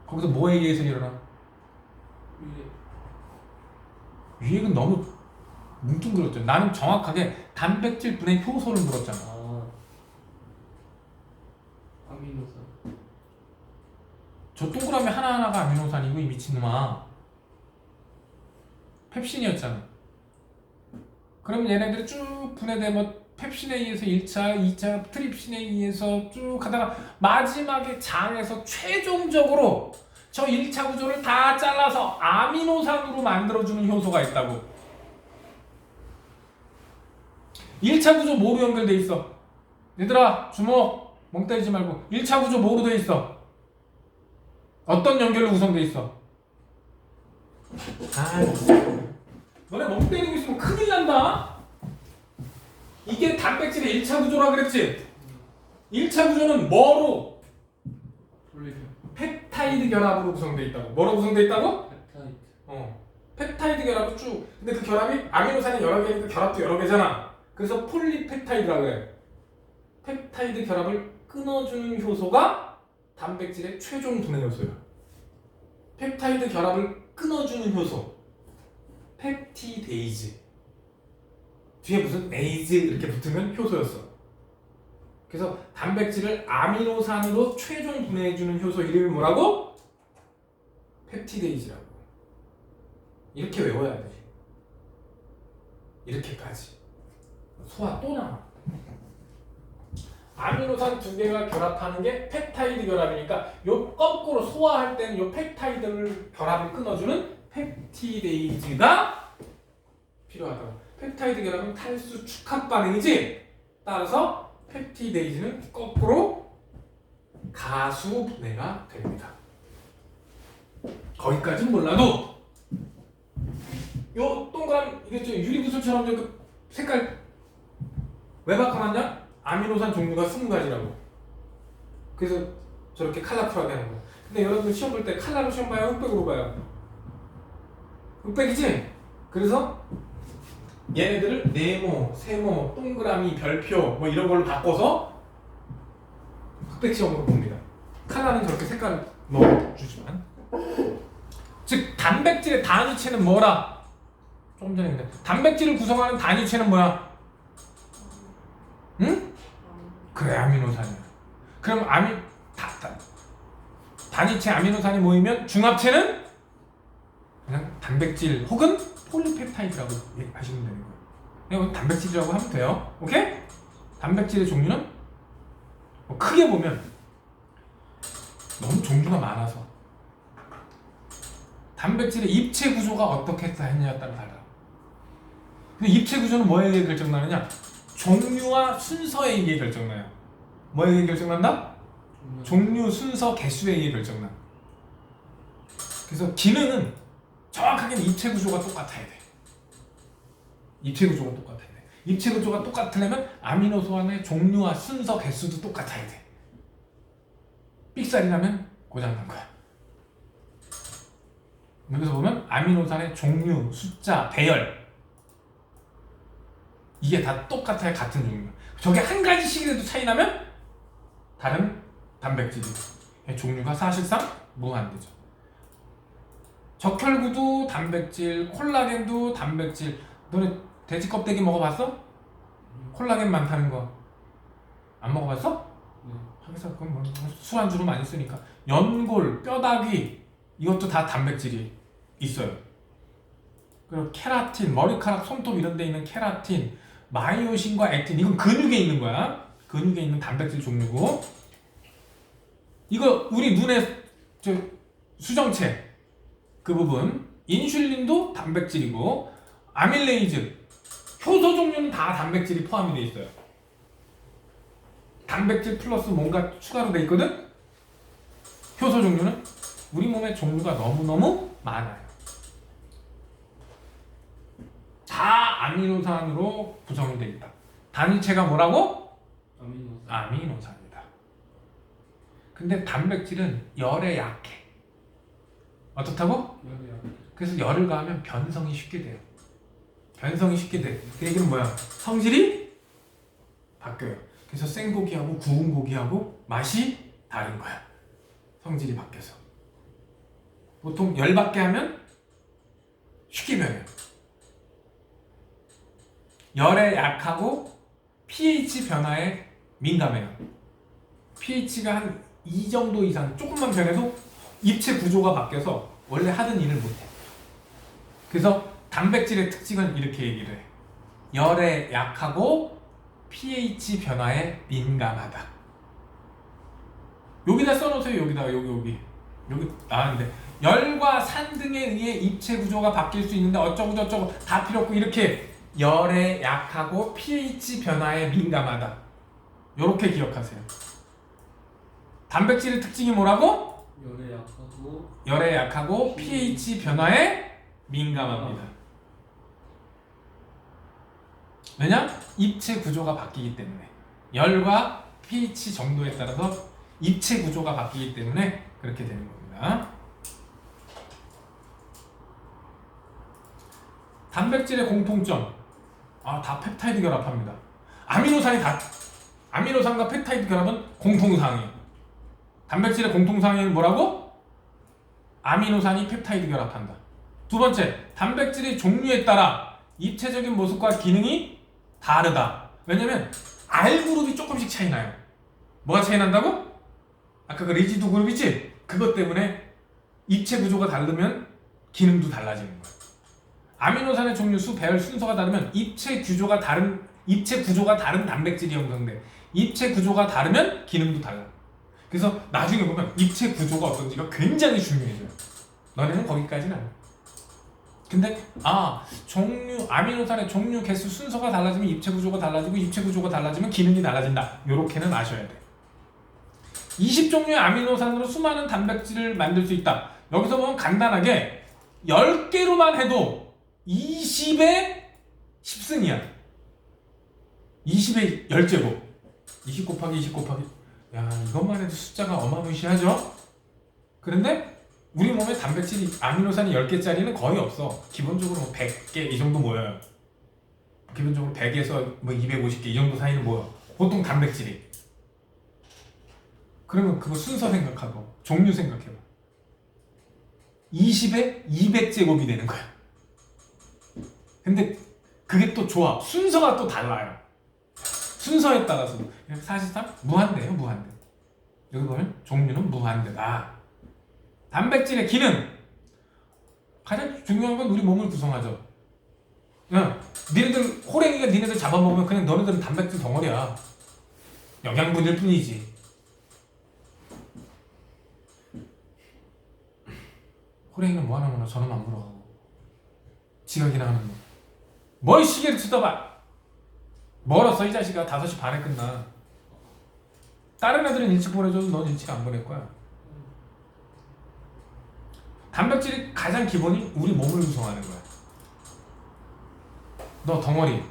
거기서 뭐에 의해서 일어나? 위액은 너무 뭉뚱그렸죠. 나는 정확하게 단백질 분해 효소를 물었잖아. 아미노산. 저 동그라미 하나하나가 아미노산이고 이 미친놈아. 펩신이었잖아. 그럼 얘네들이 쭉 분해되면 펩신에 의해서 1차, 2차, 트립신에 의해서 쭉 가다가 마지막에 장에서 최종적으로 저 1차 구조를 다 잘라서 아미노산으로 만들어주는 효소가 있다고. 1차 구조 뭐로 연결돼 있어? 얘들아 주목! 멍 때리지 말고 1차 구조 뭐로 돼 있어? 어떤 연결로 구성돼 있어? 너네 멍 때리고 있으면 큰일 난다. 이게 단백질의 1차 구조라 그랬지? 1차 구조는 뭐로? 펩타이드 결합으로 구성돼 있다고. 뭐로 구성돼 있다고? 펩타이드. 펩타이드 결합이 쭉. 근데 그 결합이 아미노산이 여러 개니까 결합도 여러 개잖아. 그래서 폴리펩타이드라고 해. 펩타이드 결합을 끊어주는 효소가 단백질의 최종 분해 효소야. 펩타이드 결합을 끊어주는 효소. 펩티데이즈. 뒤에 무슨 에이즈 이렇게 붙으면 효소였어. 그래서 단백질을 아미노산으로 최종 분해해주는 효소 이름이 뭐라고? 펩티데이즈라고. 이렇게 외워야 돼. 이렇게까지. 소화 또 나와. 아미노산 두 개가 결합하는 게 펩타이드 결합이니까 요 거꾸로 소화할 때는 요 펩타이드를 결합을 끊어주는 펩티데이즈가 필요하다고. 펩타이드 결합은 탈수 축합 반응이지. 따라서 펩티데이즈는 거꾸로 가수 분해가 됩니다. 거기까진 몰라도 요 동그란 이게 좀 유리구슬처럼 그 색깔 왜 바꿔놨냐? 아미노산 종류가 20가지라고. 그래서 저렇게 컬러풀하게 하는 거야. 근데 여러분 시험 볼 때 컬러로 시험 봐요? 흑백으로 봐요? 흑백이지? 그래서 얘네들을 네모, 세모, 동그라미, 별표 뭐 이런 걸로 바꿔서 흑백 시험으로 봅니다. 컬러는 저렇게 색깔을 넣어주지만 즉 단백질의 단위체는 뭐라? 조금 전에 근데 단백질을 구성하는 단위체는 뭐야? 응? 그래 아미노산이야. 그럼 단위체 아미노산이 모이면 중합체는 그냥 단백질 혹은 폴리펩타이드라고 하시면 되는 거예요. 그냥 단백질이라고 하면 돼요. 오케이? 단백질의 종류는 뭐 크게 보면 너무 종류가 많아서 단백질의 입체 구조가 어떻게 했냐에 따라 달라. 근데 입체 구조는 뭐에 의해 결정나느냐? 종류와 순서에 의해 결정나요. 뭐에 의해 결정난다? 종류, 순서, 개수에 의해 결정나. 그래서 기능은 정확하게는 입체 구조가 똑같아야 돼. 입체 구조가 똑같아야 돼. 입체 구조가 똑같으려면 아미노산의 종류와 순서, 개수도 똑같아야 돼. 삑살이 나면 고장난 거야. 여기서 보면 아미노산의 종류, 숫자, 배열 이게 다 똑같아야 같은 종류. 저게 한 가지씩이라도 차이 나면 다른 단백질이 종류가 사실상 무한대죠. 적혈구도 단백질, 콜라겐도 단백질. 너네 돼지 껍데기 먹어봤어? 콜라겐 많다는 거 안 먹어봤어? 네. 하기서 그건 뭐 술안주로 많이 쓰니까. 연골, 뼈다귀 이것도 다 단백질이 있어요. 그리고 케라틴, 머리카락, 손톱 이런 데 있는 케라틴, 마이오신과 액틴 이건 근육에 있는 거야. 근육에 있는 단백질 종류고 이거 우리 눈에 저 수정체 그 부분 인슐린도 단백질이고 아밀레이즈 효소 종류는 다 단백질이 포함이 돼 있어요. 단백질 플러스 뭔가 추가로 돼 있거든. 효소 종류는 우리 몸의 종류가 너무너무 많아요. 다 아미노산으로 구성이 되어 있다. 단위체가 뭐라고? 아미노산. 아미노산이다. 근데 단백질은 열에 약해. 어떻다고? 열이야. 그래서 열을 가하면 변성이 쉽게 돼요. 변성이 쉽게 돼. 그 얘기는 뭐야? 성질이 바뀌어요. 그래서 생고기하고 구운 고기하고 맛이 다른 거야. 성질이 바뀌어서. 보통 열받게 하면 쉽게 변해요. 열에 약하고 pH 변화에 민감해요. pH가 한 2 정도 이상 조금만 변해도 입체 구조가 바뀌어서 원래 하던 일을 못해. 그래서 단백질의 특징은 이렇게 얘기를 해. 열에 약하고 pH 변화에 민감하다. 여기다 써놓으세요. 여기다가 여기 나왔는데 열과 산 등에 의해 입체 구조가 바뀔 수 있는데 어쩌고 저쩌고 다 필요 없고 이렇게 열에 약하고 pH 변화에 민감하다. 요렇게 기억하세요. 단백질의 특징이 뭐라고? 열에 약하고 pH 변화에 민감합니다. 왜냐? 입체 구조가 바뀌기 때문에. 열과 pH 정도에 따라서 입체 구조가 바뀌기 때문에 그렇게 되는 겁니다. 단백질의 공통점. 다 펩타이드 결합합니다. 아미노산과 펩타이드 결합은 공통사항이에요. 단백질의 공통사항은 뭐라고? 아미노산이 펩타이드 결합한다. 두 번째, 단백질의 종류에 따라 입체적인 모습과 기능이 다르다. 왜냐면 R그룹이 조금씩 차이 나요. 뭐가 차이 난다고? 아까 그 리지드 그룹 있지? 그것 때문에 입체 구조가 다르면 기능도 달라지는 거예요. 아미노산의 종류, 수, 배열, 순서가 다르면 입체 구조가 다른 단백질이 형성돼. 입체 구조가 다르면 기능도 달라. 그래서 나중에 보면 입체 구조가 어떤지가 굉장히 중요해져요. 너네는 거기까지는 안 해. 근데 종류 아미노산의 종류 개수 순서가 달라지면 입체 구조가 달라지고 입체 구조가 달라지면 기능이 달라진다. 요렇게는 아셔야 돼. 20종류의 아미노산으로 수많은 단백질을 만들 수 있다. 여기서 보면 간단하게 10개로만 해도 20의 10승이야. 20의 10제곱. 20 곱하기 20 곱하기. 야, 이것만 해도 숫자가 어마무시하죠? 그런데 우리 몸에 단백질이 아미노산이 10개짜리는 거의 없어. 기본적으로 100개 이 정도 모여요. 기본적으로 100에서 뭐 250개 이 정도 사이는 모여. 보통 단백질이. 그러면 그거 순서 생각하고 종류 생각해봐. 20에 200제곱이 되는 거야. 근데 그게 또 좋아. 순서가 또 달라요. 순서에 따라서 사실상 무한대예요. 무한대. 여기 보면 종류는 무한대다. 단백질의 기능. 가장 중요한 건 우리 몸을 구성하죠. 니네들 호랭이가 니네들 잡아먹으면 그냥 너네들은 단백질 덩어리야. 영양분일 뿐이지. 호랭이는 뭐 하나 저놈 안 물어가고 지각이나 하는 거. 뭘 시계를 쳐다봐. 멀었어 이 자식아. 5시 반에 끝나. 다른 애들은 일찍 보내줘도 넌 일찍 안 보낼 거야. 단백질이 가장 기본이 우리 몸을 구성하는 거야. 너 덩어리.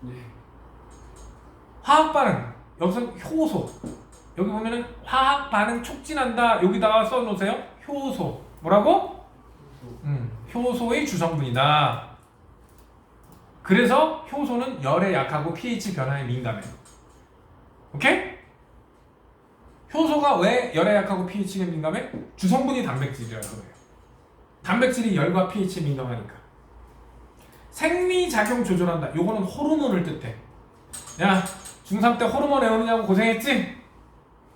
네. 화학 반응. 여기서 효소. 여기 보면은 화학 반응 촉진한다. 여기다가 써놓으세요. 효소. 뭐라고? 효소의 주성분이다. 그래서 효소는 열에 약하고 pH 변화에 민감해. 오케이? 효소가 왜 열에 약하고 pH에 민감해? 주성분이 단백질이라서 그래요. 단백질이 열과 pH에 민감하니까. 생리작용 조절한다. 요거는 호르몬을 뜻해. 야, 중3 때 호르몬 외우느냐고 고생했지?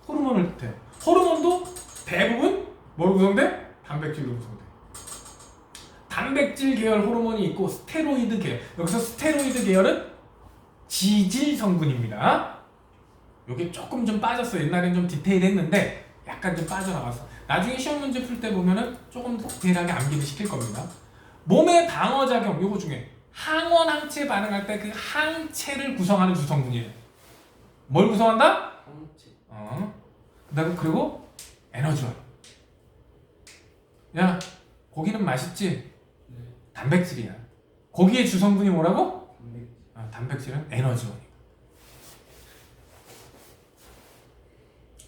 호르몬을 뜻해. 호르몬도 대부분 뭘 구성돼? 단백질로 구성돼. 단백질 계열 호르몬이 있고 스테로이드 계열. 여기서 스테로이드 계열은 지질 성분입니다. 요게 조금 좀 빠졌어. 옛날엔 좀 디테일했는데 약간 좀 빠져나갔어. 나중에 시험 문제 풀 때 보면은 조금 더 디테일하게 암기를 시킬 겁니다. 몸의 방어작용 요거 중에 항원 항체 반응할 때 그 항체를 구성하는 주성분이에요. 뭘 구성한다? 항체. 그다음에 그리고 에너지원. 야, 고기는 맛있지? 네. 단백질이야. 고기의 주성분이 뭐라고? 단백질. 단백질은 에너지원이야.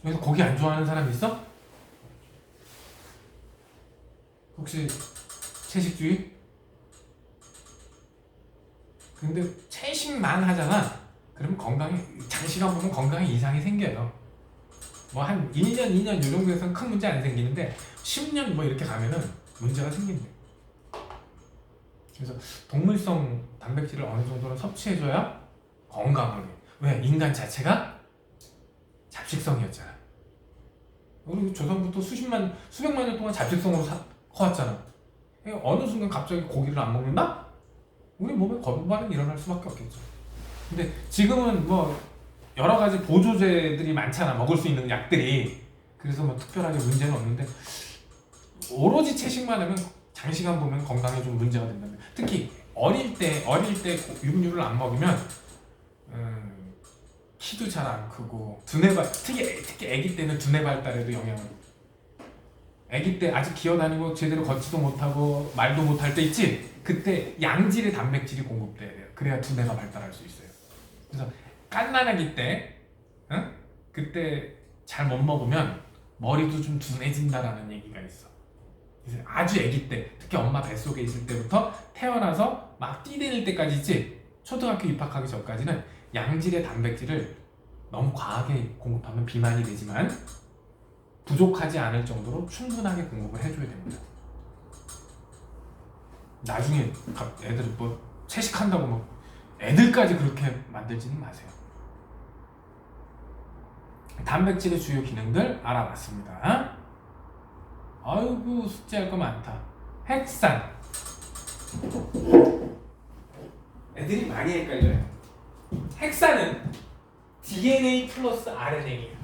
여기서 고기 안 좋아하는 사람 있어? 혹시 채식주의? 근데 채식만 하잖아. 그러면 건강에 장시간 보면 건강에 이상이 생겨요. 뭐 한 1년, 2년 이 정도에서는 큰 문제 안 생기는데 10년 뭐 이렇게 가면은 문제가 생긴대. 그래서 동물성 단백질을 어느 정도는 섭취해줘야 건강하게. 왜? 인간 자체가 잡식성이었잖아. 우리 조선부터 수백만 년 동안 잡식성으로 커왔잖아. 어느 순간 갑자기 고기를 안 먹는다? 우리 몸에 거부반응 일어날 수밖에 없겠죠. 근데 지금은 뭐 여러 가지 보조제들이 많잖아. 먹을 수 있는 약들이. 그래서 뭐 특별하게 문제는 없는데 오로지 채식만 하면 장시간 보면 건강에 좀 문제가 된다면. 특히 어릴 때 육류를 안 먹이면 키도 잘 안 크고 특히 아기 때는 두뇌 발달에도 영향을. 아기 때 아직 기어다니고 제대로 걷지도 못하고 말도 못할 때 있지? 그때 양질의 단백질이 공급돼야 돼요. 그래야 두뇌가 발달할 수 있어요. 그래서 갓난아기 때 그때 잘 못 먹으면 머리도 좀 둔해진다라는 얘기가 있어. 그래서 아주 아기 때, 특히 엄마 뱃속에 있을 때부터 태어나서 막 띠대닐 때까지 있지? 초등학교 입학하기 전까지는 양질의 단백질을 너무 과하게 공급하면 비만이 되지만 부족하지 않을 정도로 충분하게 공급을 해줘야 됩니다. 나중에 애들 뭐 채식한다고 뭐 애들까지 그렇게 만들지는 마세요. 단백질의 주요 기능들 알아봤습니다. 아이고 숙제할 거 많다. 핵산. 애들이 많이 헷갈려요. 핵산은 DNA 플러스 RNA예요.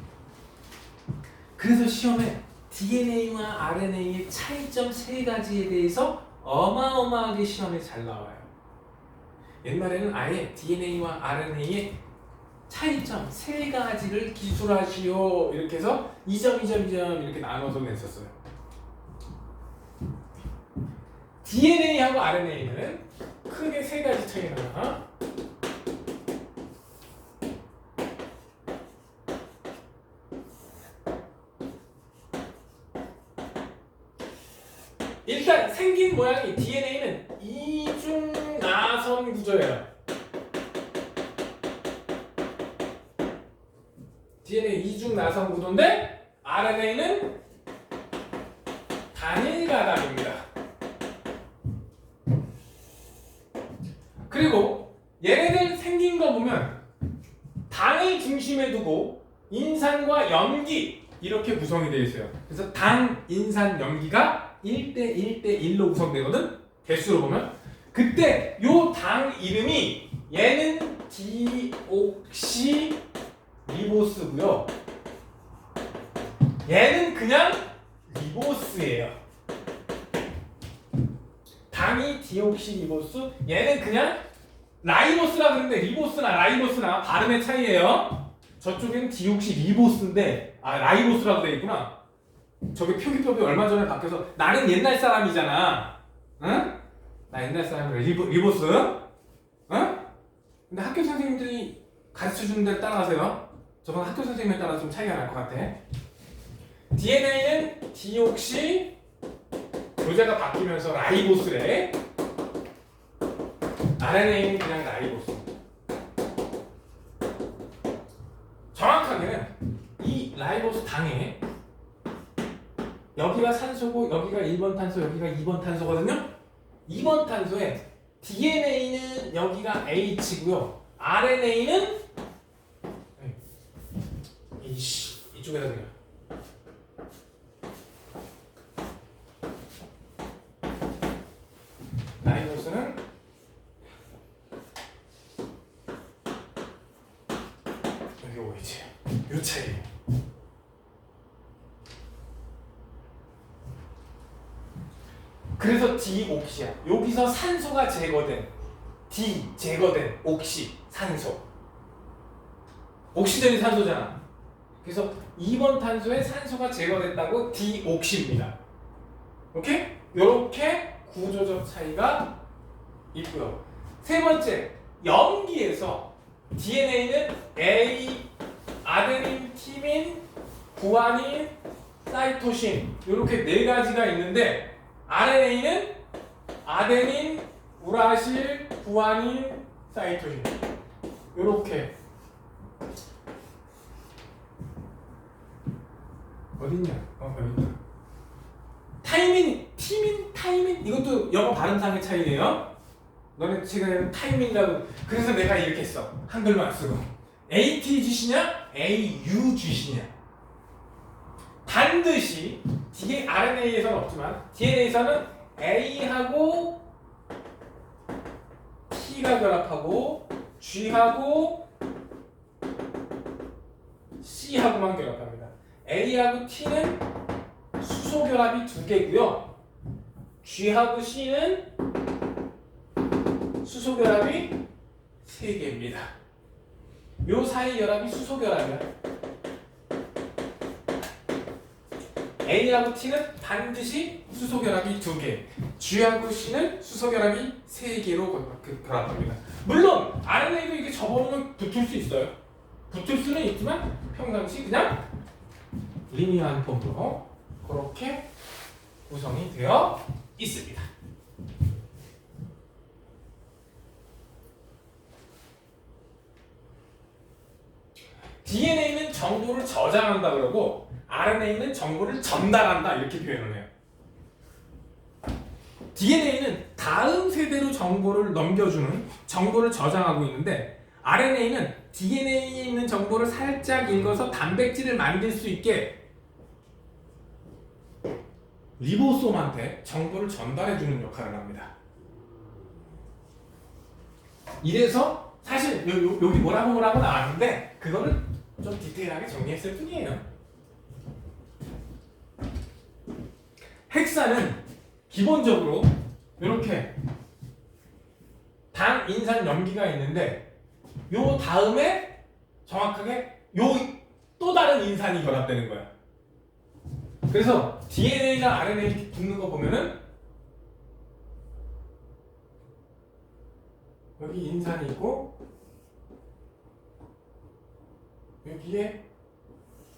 그래서 시험에 DNA와 RNA의 차이점 3가지에 대해서 어마어마하게 시험에 잘 나와요. 옛날에는 아예 DNA와 RNA의 차이점 세 가지를 기술하시오 이렇게 해서 2점, 2점, 2점 이렇게 나눠서 냈었어요. DNA하고 RNA는 크게 세 가지 차이가 나요. 일단 생긴 모양이 DNA는 이중 나선 구조예요. DNA 이중 나선 구조인데 RNA는 단일 가닥입니다. 그리고 얘네들 생긴 거 보면 당을 중심에 두고 인산과 염기 이렇게 구성이 되어 있어요. 그래서 당, 인산, 염기가 1대 1대 1로 구성되거든. 개수로 보면 그때 요 당 이름이 얘는 디옥시 리보스고요. 얘는 그냥 리보스예요. 당이 디옥시 리보스, 얘는 그냥 라이보스라 그러는데 리보스나 라이보스나 발음의 차이예요. 저쪽에는 디옥시 리보스인데 라이보스라고 되어 있구나. 저게 표기법이 얼마 전에 바뀌어서 나는 옛날 사람이잖아. 응? 나 옛날 사람이라 리보스. 응? 근데 학교 선생님들이 가르쳐 주는 데 따라가세요. 저건 학교 선생님에 따라 좀 차이가 날 것 같아. DNA는 디옥시 교재가 바뀌면서 라이보스래. RNA는 그냥 라이보스. 정확하게는 이 라이보스 당에 여기가 산소고 여기가 1번 탄소 여기가 2번 탄소거든요. 2번 탄소에 DNA는 여기가 H고요. RNA는 이쪽에다 그려. 라이보스는 여기 오이지. 요 차이에요. 그래서 디옥시야. 여기서 산소가 제거된 제거된 옥시 산소. 옥시전이 산소잖아. 그래서 2번 탄소에 산소가 제거됐다고 디옥시입니다. 오케이? 이렇게 구조적 차이가 있고요. 세 번째, 염기에서 DNA는 A, 아데닌, 티민, 구아닌, 사이토신 이렇게 네 가지가 있는데 RNA는 아데닌, 우라실, 구아닌, 사이토신 이렇게 어딨냐? 여기 있다. 티민, 타이민 이것도 영어 발음상의 차이예요. 너네 지금 타이민이라고 그래서 내가 이렇게 했어. 한글로 안 쓰고 ATGC냐 AUGC냐 반드시 RNA에서는 없지만 DNA에서는 A하고 T가 결합하고 G하고 C하고만 결합합니다. A하고 T는 수소 결합이 2개고요. G하고 C는 수소 결합이 3개입니다. 요 사이 결합이 수소 결합이야. A하고 T는 반드시 수소 결합이 2개, G하고 C는 수소 결합이 3개로 결합합니다. 물론 RNA도 이게 접어놓으면 붙을 수 있어요. 붙을 수는 있지만 평상시 그냥 리니어한 폼으로 그렇게 구성이 되어 있습니다. DNA는 정보를 저장한다 그러고 RNA는 정보를 전달한다 이렇게 표현을 해요. DNA는 다음 세대로 정보를 넘겨주는 정보를 저장하고 있는데 RNA는 DNA에 있는 정보를 살짝 읽어서 단백질을 만들 수 있게 리보솜한테 정보를 전달해주는 역할을 합니다. 이래서 사실 여기 뭐라고 나왔는데 그거를 좀 디테일하게 정리했을 뿐이에요. 헥사는 기본적으로 이렇게 당, 인산, 염기가 있는데 요 다음에 정확하게 요 또 다른 인산이 결합되는 거야. 그래서 DNA나 RNA 붙는 거 보면은 여기 인산이 있고 여기에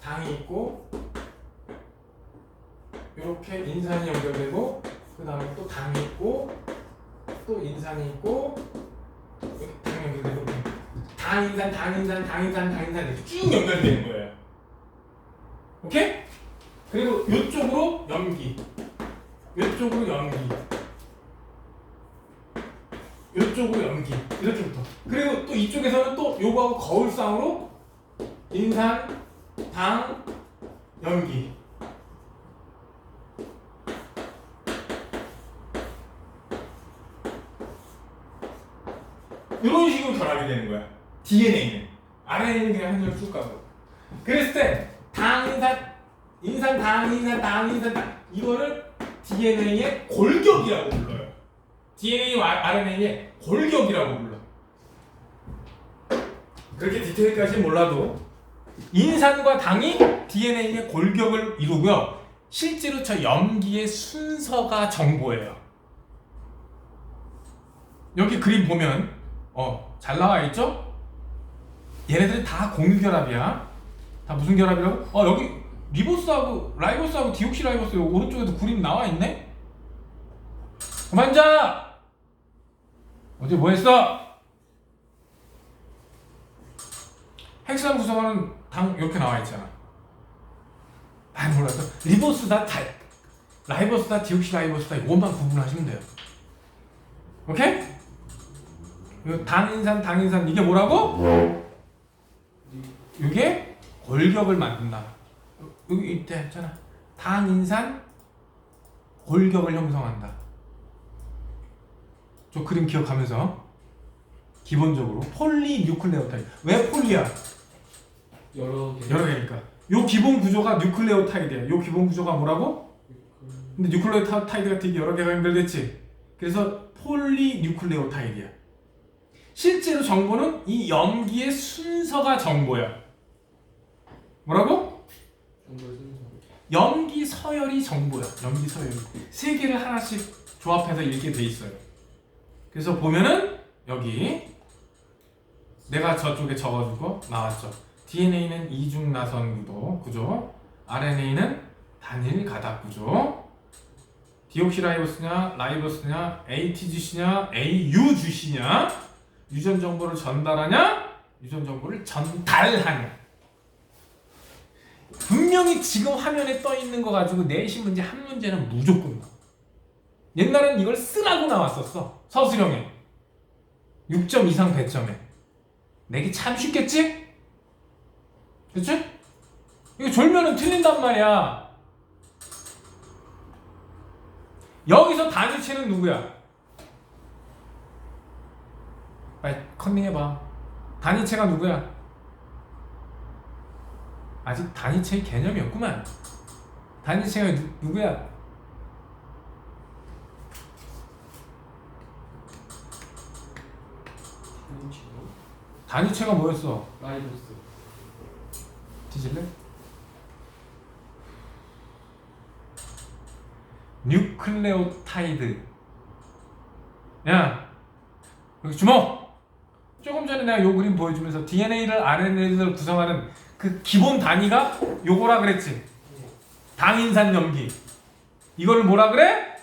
당이 있고 이렇게 인산이 연결되고 그 다음에 또 당이 있고 또 인산이 있고 여기 당이 연결되고 당인산 당인산 당인산 당인산 이렇게 쭉 연결되는 거예요. 오케이? 그리고 이쪽으로 염기 이쪽으로 염기 이쪽으로 염기 이렇게 붙어. 그리고 또 이쪽에서는 또 요거하고 거울상으로 인산 당 염기 이런 식으로 결합이 되는 거야. DNA는. RNA는 그냥 한 줄 쭉 가고. 그랬을 때 당인산, 인산, 당인산, 당인산, 당 이거를 DNA의 골격이라고 불러요. DNA와 RNA의 골격이라고 불러. 그렇게 디테일까지는 몰라도 인산과 당이 DNA의 골격을 이루고요. 실제로 저 염기의 순서가 정보예요. 여기 그림 보면 잘 나와 있죠? 얘네들이 다 공유결합이야. 다 무슨 결합이라고? 여기 리보스하고 라이보스하고 디옥시라이보스 오른쪽에도 그림 나와 있네? 그만 앉아! 어제 뭐 했어? 핵산 구성하는 당 이렇게 나와 있잖아. 몰랐어. 리보스다, 라이보스다, 디옥시라이보스다 이것만 구분하시면 돼요. 오케이? 당인산, 당인산 이게 뭐라고? 이게 골격을 만든다. 여기 이때 했잖아. 당인산 골격을 형성한다. 저 그림 기억하면서 기본적으로 폴리뉴클레오타이드. 왜 폴리야? 여러 개니까. 요 기본 구조가 뉴클레오타이드야. 요 기본 구조가 뭐라고? 근데 뉴클레오타이드가 되게 여러 개가 연결됐지. 그래서 폴리뉴클레오타이드야. 실제로 정보는 이 염기의 순서가 정보야. 뭐라고? 정보의 순서. 염기 서열이 정보야. 염기 서열이 세 개를 하나씩 조합해서 읽게 돼 있어요. 그래서 보면은 여기 내가 저쪽에 적어주고 나왔죠. DNA는 이중 나선 구조, RNA는 단일 가닥 구조. 디옥시라이보스냐, 라이보스냐, ATGC냐, AUGC냐, 유전 정보를 전달하냐, 유전 정보를 전달하냐. 분명히 지금 화면에 떠 있는 거 가지고 내신 문제 한 문제는 무조건 나와. 옛날엔 이걸 쓰라고 나왔었어. 서술형에 6점 이상 배점에. 내기 참 쉽겠지? 그치? 이거 졸면은 틀린단 말이야. 여기서 단위체는 누구야? 빨리 컨닝해봐. 단위체가 누구야? 아직 단위체의 개념이 없구만. 단위체가 누구야? 단위체가 뭐였어? 라이보스. 뒤질래? 뉴클레오타이드. 야, 여기 주목! 조금 전에 내가 요 그림 보여주면서 DNA를 RNA를 구성하는 그 기본 단위가 요거라 그랬지? 당인산 염기. 이거를 뭐라 그래?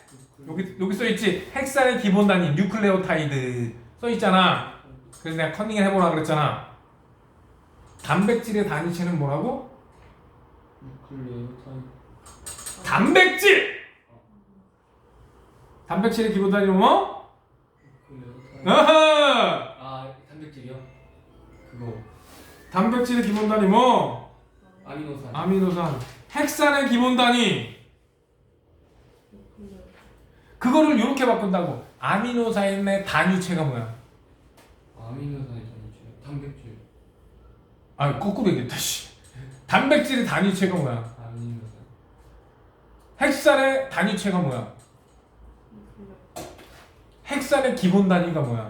여기 써있지? 핵산의 기본 단위 뉴클레오타이드 써있잖아. 그래서 내가 컨닝을 해보라 그랬잖아. 단백질의 단위체는 뭐라고? 뉴클레오타이드. 단백질! 단백질의 기본 단위는 뭐? 뉴클레오타이드. 어허! 단백질이요? 그거. 단백질의 기본 단위 뭐? 아미노산. 아미노산. 핵산의 기본 단위. 그거를 이렇게 바꾼다고. 아미노산의 단위체가 뭐야? 아미노산의 단위체. 단백질. 거꾸로 얘기했다 씨. 단백질의 단위체가 뭐야? 아미노산. 핵산의 단위체가 뭐야? 핵산의 기본 단위가 뭐야?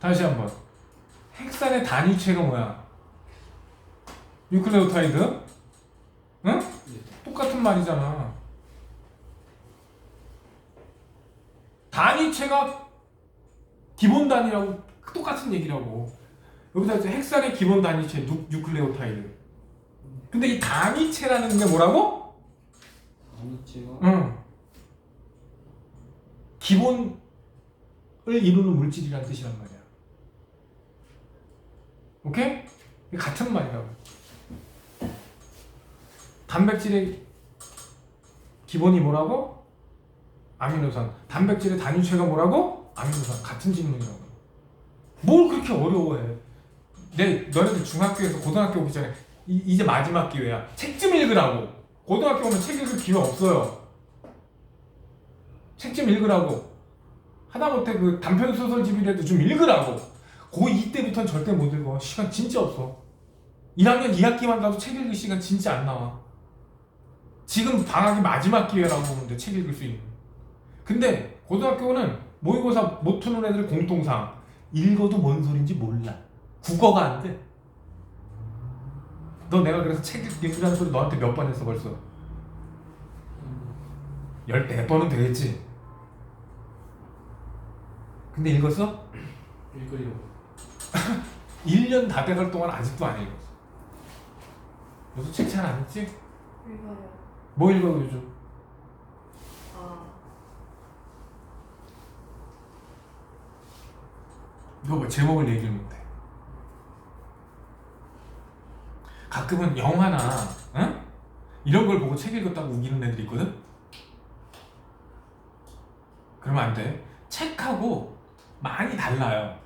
다시 한번. 핵산의 단위체가 뭐야? 뉴클레오타이드? 응? 네. 똑같은 말이잖아. 단위체가 기본 단위라고 똑같은 얘기라고. 여기다 이제 핵산의 기본 단위체 뉴클레오타이드. 근데 이 단위체라는 게 뭐라고? 단위체가 응. 기본을 이루는 물질이라는 뜻이란 말이야. 오케이? 이게 같은 말이라고. 단백질의 기본이 뭐라고? 아미노산. 단백질의 단위체가 뭐라고? 아미노산. 같은 질문이라고. 뭘 그렇게 어려워해? 너네들 중학교에서 고등학교 오기 전에 이제 마지막 기회야. 책 좀 읽으라고. 고등학교 오면 책 읽을 기회 없어요. 책 좀 읽으라고. 하다못해 그 단편 소설집이라도 좀 읽으라고. 고2 때부터는 절대 못 읽어. 시간 진짜 없어. 1학년 2학기만 가도 책 읽을 시간 진짜 안 나와. 지금 방학이 마지막 기회라고 보는데 책 읽을 수 있는. 근데 고등학교는 모의고사 못 푸는 애들 공통상 읽어도 뭔 소린지 몰라. 국어가 안 돼. 너 내가 그래서 책 읽으라는 소리 너한테 몇 번 했어 벌써? 14번은 되겠지. 근데 읽었어? 읽으려고. 1년 다 돼갈 동안 아직도 안 읽었어. 요즘 책 잘 안 읽지? 읽어요. 뭐 읽어 요즘? 너 뭐 제목을 얘기를 못해. 가끔은 영화나 응? 이런 걸 보고 책 읽었다고 우기는 애들이 있거든? 그러면 안 돼. 책하고 많이 달라요.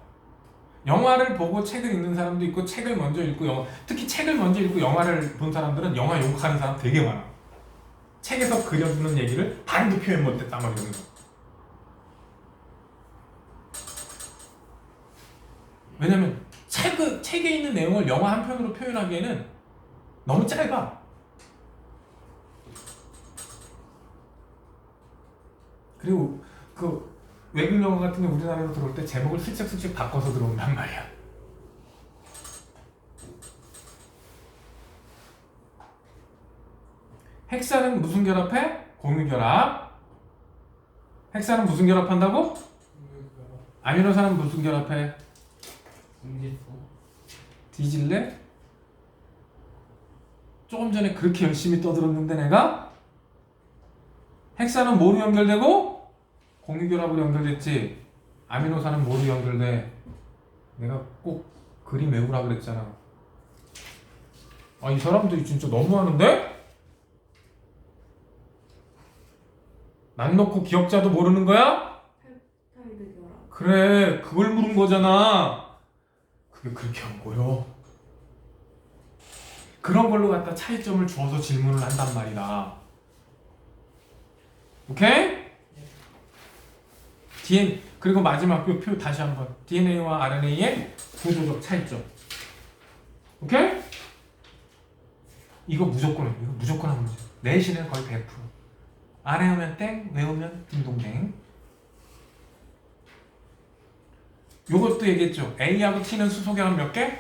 영화를 보고 책을 읽는 사람도 있고 책을 먼저 읽고 특히 책을 먼저 읽고 영화를 본 사람들은 영화 욕하는 사람 되게 많아. 책에서 그려주는 얘기를 반도 표현 못했다 막 이러는 거. 왜냐면 책에 있는 내용을 영화 한 편으로 표현하기에는 너무 짧아. 그리고 그 외국 영화 같은 게 우리나라로 들어올 때 제목을 슬쩍슬쩍 바꿔서 들어온단 말이야. 핵산은 무슨 결합해? 공유결합. 핵산은 무슨 결합한다고? 아미노산은 무슨 결합해? 공기소. 뒤질래? 조금 전에 그렇게 열심히 떠들었는데 내가? 핵산은 뭐로 연결되고? 공유결합으로 연결됐지. 아미노산은 뭐로 연결돼? 내가 꼭 그림 외우라 그랬잖아. 아, 이 사람들이 진짜 너무하는데? 난 놓고 기억자도 모르는 거야? 펩타이드 결합. 그래, 그걸 물은 거잖아. 그게 그렇게 안 보여. 그런 걸로 갖다 차이점을 주어서 질문을 한단 말이다. 오케이? 그리고 마지막 표 다시 한번. DNA와 RNA의 구조적 차이점. 오케이? 이거 무조건 한 문제. 내신은 거의 100%. 안 외우면 땡, 외우면 딩동댕. 요것도 얘기했죠. A하고 T는 수소결합 몇 개?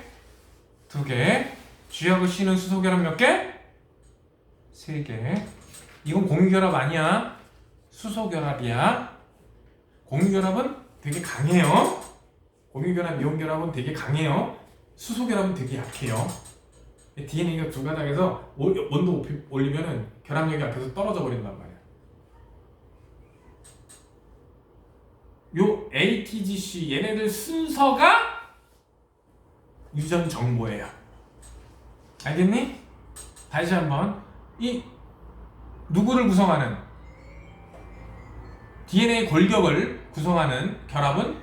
2개. G하고 C는 수소결합 몇 개? 3개. 이건 공유결합 아니야. 수소결합이야. 공유결합은 되게 강해요. 공유결합, 이온결합은 되게 강해요. 수소결합은 되게 약해요. DNA가 두 가닥에서 온도 올리면은 결합력이 앞에서 떨어져 버린단 말이야. 요 ATGC 얘네들 순서가 유전 정보예요. 알겠니? 다시 한번 이 누구를 구성하는 DNA 골격을 구성하는 결합은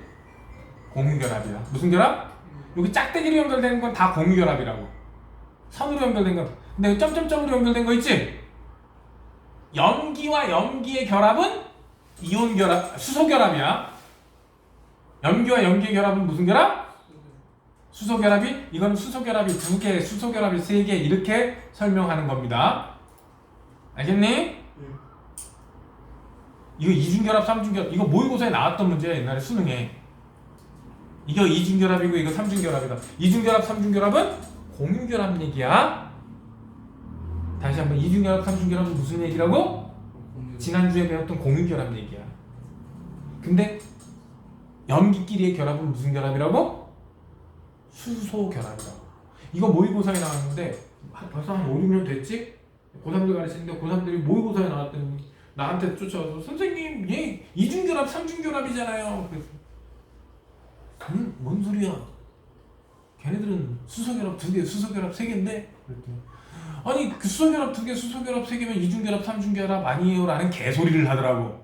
공유결합이야. 무슨 결합? 여기 짝대기로 연결되는 건 다 공유결합이라고. 선으로 연결된 건. 근데 여기 점점점으로 연결된 거 있지? 염기와 염기의 결합은 이온결합, 수소결합이야. 염기와 염기의 결합은 무슨 결합? 수소결합이? 이건 수소결합이 2개, 수소결합이 3개 이렇게 설명하는 겁니다. 알겠니? 이거 이중결합, 삼중결합 이거 모의고사에 나왔던 문제야 옛날에 수능에. 이거 이중결합이고 이거 삼중결합이다. 이중결합, 삼중결합은 공유결합 얘기야. 다시 한번 이중결합, 삼중결합은 무슨 얘기라고? 지난주에 배웠던 공유결합 얘기야. 근데 염기끼리의 결합은 무슨 결합이라고? 수소결합이라고. 이거 모의고사에 나왔는데 벌써 한 5, 6년 됐지? 고3들 가르치는데 고3들이 모의고사에 나왔더니 나한테 쫓아와서 선생님 얘 이중결합, 삼중결합이잖아요. 그래서 뭔 소리야? 걔네들은 수소결합 2개, 수소결합 3개인데? 그랬더니 아니 그 수소결합 2개, 수소결합 3개면 이중결합, 삼중결합 아니에요 라는 개소리를 하더라고.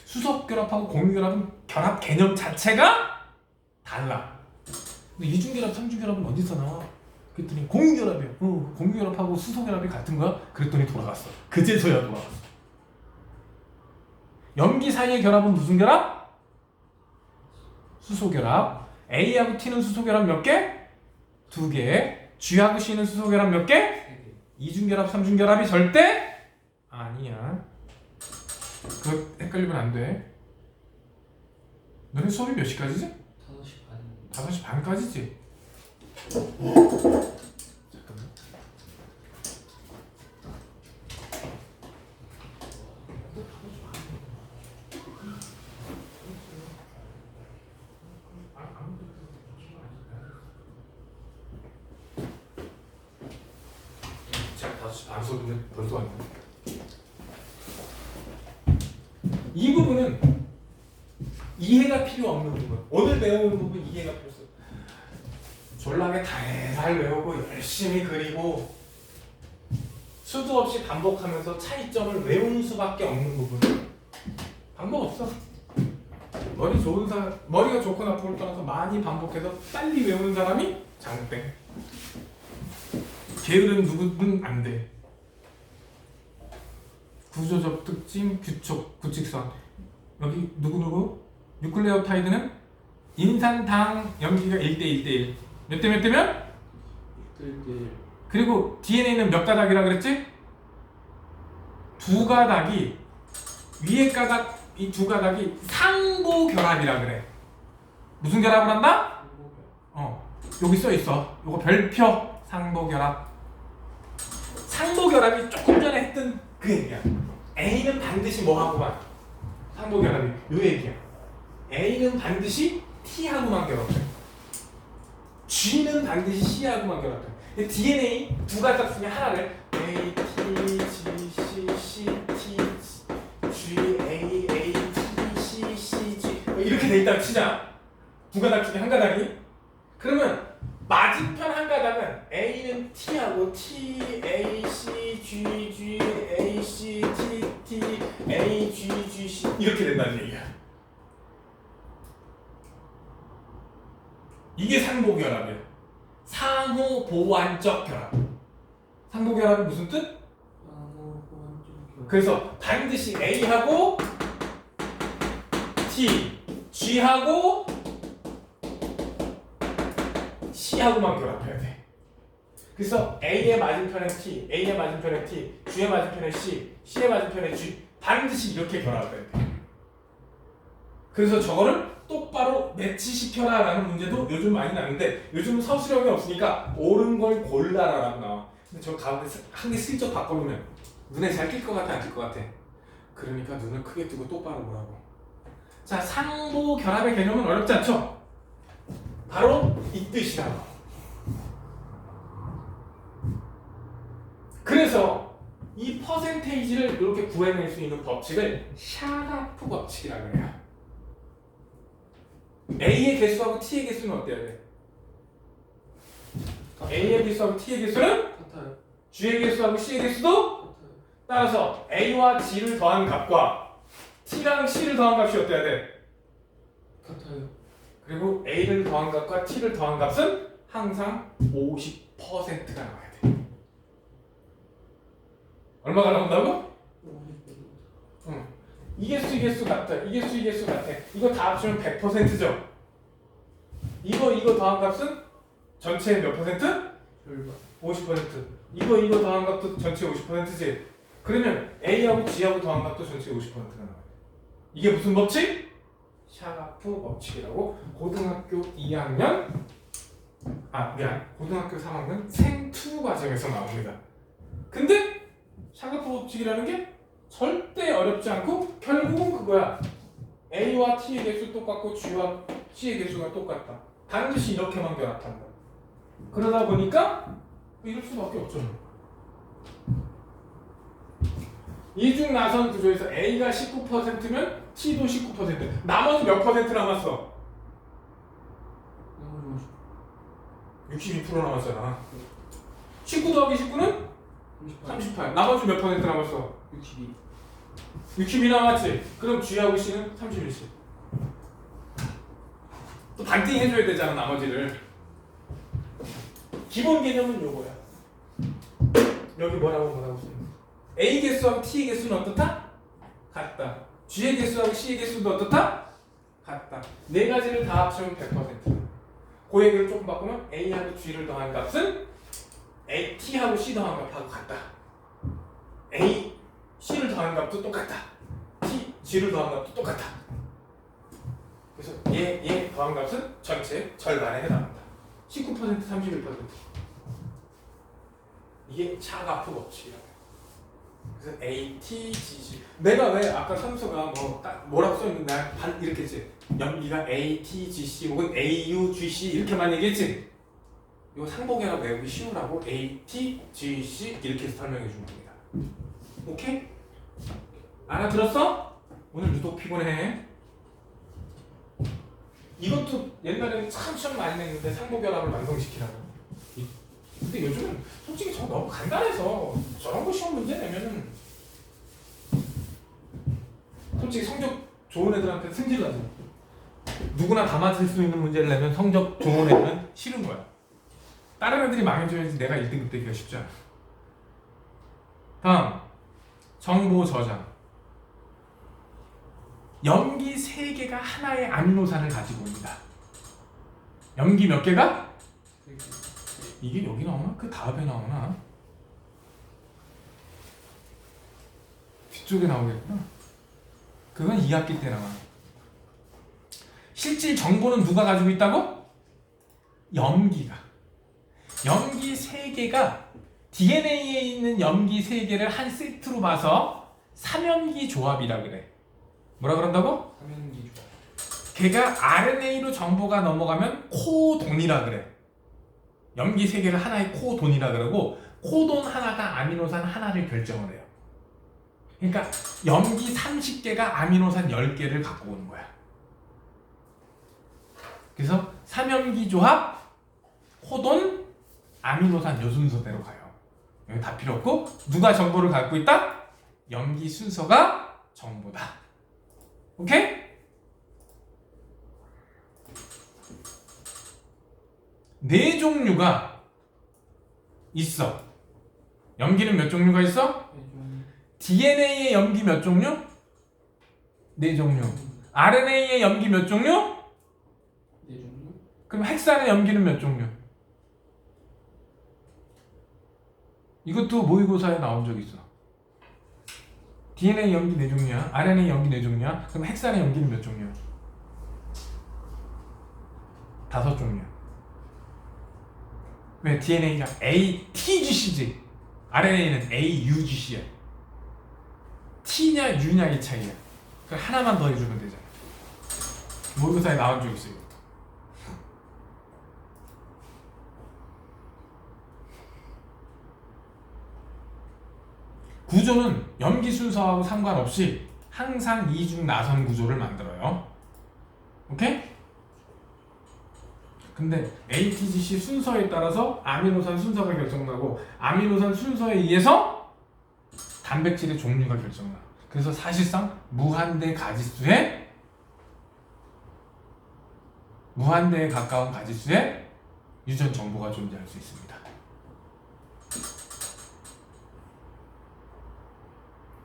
수소결합하고 공유결합은 결합 개념 자체가 달라. 근데 이중결합, 삼중결합은 어디서 나와? 그랬더니 공유결합이야. 공유결합하고 수소결합이 같은 거야? 그랬더니 돌아갔어. 그제서야 돌아갔어. 염기 사이의 결합은 무슨 결합? 수소결합. A하고 T는 수소결합 몇 개? 2개. G하고 C는 수소결합 몇 개? 이중결합, 삼중결합이 절대 아니야. 그거 헷갈리면 안 돼. 너네 수업이 몇 시까지지? 5시 반. 5시 반까지지? 잠깐만. 제가 5시 반 수업인데 벌써 왔네. 이 부분은 이해가 필요 없는 부분. 오늘 배우는 부분 이해가 필요 없어. 졸라게 달달 외우고 열심히 그리고 수도 없이 반복하면서 차이점을 외우는 수밖에 없는 부분. 방법 없어. 머리 좋은 사람, 머리가 좋고 나쁘고를 떠나서 많이 반복해서 빨리 외우는 사람이 장땡. 게으른 누구는 안 돼. 구조적 특징, 규칙, 구칙선. 여기 누구? 뉴클레오타이드는 인산당 염기가 1대1대1. 몇 대 몇 대면? 1대1. 그리고 DNA는 몇 가닥이라 그랬지? 2가닥이 위에 가닥, 이 2가닥이 상보결합이라 그래. 무슨 결합을 한다? 여기 써 있어. 요거 별표 상보결합. 상보결합이 조금 전에 했던 그 얘기야. A는 반드시 뭐하고만 상보결합이 요 얘기야. A는 반드시 T하고만 결합해. G는 반드시 C하고만 결합해. DNA 2가닥 중에 하나를 A, T, G, C, C, T, G, A, A, T, C, C, G 이렇게 돼 있다고 치자. 2가닥 중에 한 가닥이. 그러면 맞은편 한 가닥은 A는 T하고 T, A, C, G, G, A, C, T, T, A, G, G, C 이렇게 된다는 얘기야. 이게 상보결합이야. 상호 보완적 결합. 상보결합이 무슨 뜻? 그래서 반드시 A하고 T, G하고 C하고만 결합해야 돼. 그래서 A의 맞은편에 T, A의 맞은편에 T, G의 맞은편에 C, C의 맞은편에 G 반드시 이렇게 결합해야 돼. 그래서 저거를 똑바로 매치시켜라 라는 문제도 요즘 많이 나는데 요즘은 서술형이 없으니까 옳은 걸 골라라 라고 나와. 근데 저 가운데 한 개 슬쩍 바꿔보면 눈에 잘 띌 것 같아 안 띌 것 같아? 그러니까 눈을 크게 뜨고 똑바로 보라고. 자, 상보 결합의 개념은 어렵지 않죠? 바로 이 뜻이다. 그래서 이 퍼센테이지를 이렇게 구해낼 수 있는 법칙을 샤라프 법칙이라고 해요. A의 개수하고 T의 개수는 어때야 돼? A의 개수하고 T의 개수는? 같아요. G의 개수하고 C의 개수도? 같아요. 따라서 A와 G를 더한 값과 T랑 C를 더한 값이 어때야 돼? 같아요. 그리고 A를 더한 값과 T를 더한 값은 항상 50%가 나와야 돼. 얼마가 나온다고? 이 개수 이 개수 같아. 이 개수 이 개수 같아. 이거 다 합치면 100%죠. 이거 더한 값은 전체의 몇 퍼센트? 절반. 50%. 이거 더한 값도 전체 50%지. 그러면 A하고 G하고 더한 값도 전체 50%가 나와요. 이게 무슨 법칙? 샤가프 법칙이라고 고등학교 2학년 고등학교 3학년 생2 과정에서 나옵니다. 근데 샤가프 법칙이라는 게 절대 어렵지 않고 결국은 그거야. A와 T의 개수 똑같고 G와 C의 개수가 똑같다. 반드시 이렇게만 결합한다. 그러다 보니까 이럴 수밖에 없죠. 이중 나선 구조에서 A가 19%면 T도 19%. 나머지 몇 퍼센트 남았어? 나머지 62% 남았잖아. 19 더하기 19는 38. 나머지 몇 퍼센트 남았어? 62. 62 남았지? 그럼 G하고 C는 31씩. 또 반띵 해줘야 되잖아, 나머지를. 기본 개념은 요거야. 여기 뭐라고 써있는 A 개수하고 T의 개수는 어떻다? 같다. G의 개수하고 C의 개수도 어떻다? 같다. 네 가지를 다 합치면 100%. 그 얘기를 조금 바꾸면 A하고 G를 더한 값은 T하고 C 더한 값하고 같다. A, C를 더한 값도 똑같다. G를 더한 값도 똑같다. 그래서 얘 더한 값은 전체 절반에 해당한다. 19%, 31%. 이게 샤가프 법칙이라고. 그래서 A, T, G, C. 내가 왜 아까 선수가 뭐라고 써있는데 이렇게 했지? 연기가 A, T, G, C 혹은 A, U, G, C 이렇게만 얘기했지? 이거 상복이라고 외우기 쉬우라고 A, T, G, C 이렇게 해서 설명해 준 겁니다. 오케이? 알아들었어? 오늘 유독 피곤해. 이것도 옛날에는 참 시험 많이 냈는데 상복결합을 완성시키라고. 근데 요즘은 솔직히 저 너무 간단해서 저런 거 시험 문제 내면은 솔직히 성적 좋은 애들한테 승질나지. 누구나 다 맞을 수 있는 문제를 내면 성적 좋은 애들은 싫은 거야. 다른 애들이 망해줘야지 내가 1등급 되기가 쉽지 않아. 다음 정보 저장. 염기 3개가 하나의 아미노산을 가지고 옵니다. 염기 몇 개가? 이게 여기 나오나? 그 다음에 나오나? 뒤쪽에 나오겠구나. 그건 2학기 때 나와. 실질 정보는 누가 가지고 있다고? 염기가. 염기 3개가 DNA에 있는 염기 3개를 한 세트로 봐서 삼염기 조합이라 그래. 뭐라 그런다고? 삼연기 조합. 걔가 RNA로 정보가 넘어가면 코돈이라 그래. 염기 3개를 하나의 코돈이라 그러고 코돈 하나가 아미노산 하나를 결정을 해요. 그러니까 염기 30개가 아미노산 10개를 갖고 오는 거야. 그래서 삼염기 조합, 코돈, 아미노산 요 순서대로 가요. 여기 다 필요 없고 누가 정보를 갖고 있다? 염기 순서가 정보다. 오케이? 네 종류가 있어. 염기는 몇 종류가 있어? DNA의 염기 몇 종류? 네 종류. RNA의 염기 몇 종류? 네 종류. 그럼 핵산의 염기는 몇 종류? 이것도 모의고사에 나온 적 있어. DNA 염기 네 종류야. RNA 염기 네 종류야. 그럼 핵산의 염기는 몇 종류야? 5종류야. 왜? DNA가 ATGC지. RNA는 AUGC야. T냐 U냐의 차이야. 그럼 하나만 더 해주면 되잖아. 모의고사에 나온 적 있어요. 구조는 염기 순서하고 상관없이 항상 이중 나선 구조를 만들어요. 오케이? 근데 ATGC 순서에 따라서 아미노산 순서가 결정나고 아미노산 순서에 의해서 단백질의 종류가 결정나. 그래서 사실상 무한대 가지수에 무한대에 가까운 가지수의 유전 정보가 존재할 수 있습니다.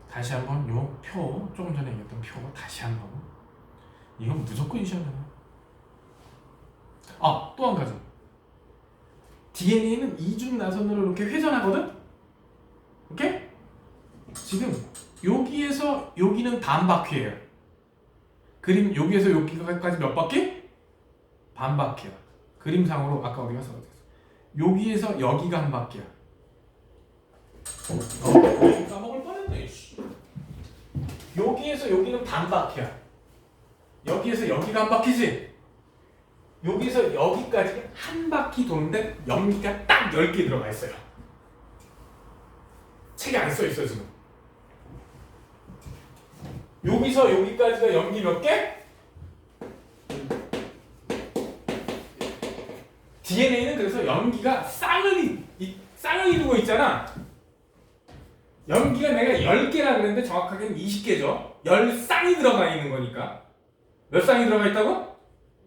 다시 한번 요 표, 조금 전에 얘기했던 표 다시 한번. 이건 무조건 이셔야 되나? 또 한 가지. DNA는 이중 나선으로 이렇게 회전하거든. 오케이? 지금 여기에서 여기는 반 바퀴예요. 그림 여기에서 여기까지 몇 바퀴? 반 바퀴야. 그림상으로 아까 우리가 써봤어. 여기에서 여기가 한 바퀴야. 까먹을 뻔했네. 여기에서 여기는 반 바퀴야. 여기에서 여기가 한 바퀴지. 여기서 여기까지 한 바퀴 도는데 연기가 딱 10개 들어가 있어요. 책에 안 써 있어 지금. 여기서 여기까지가 연기 몇 개? DNA는 그래서 연기가 쌍을 이루고 있잖아. 연기가 내가 10개라 그랬는데 정확하게는 20개죠. 10쌍이 들어가 있는 거니까. 몇 쌍이 들어가 있다고?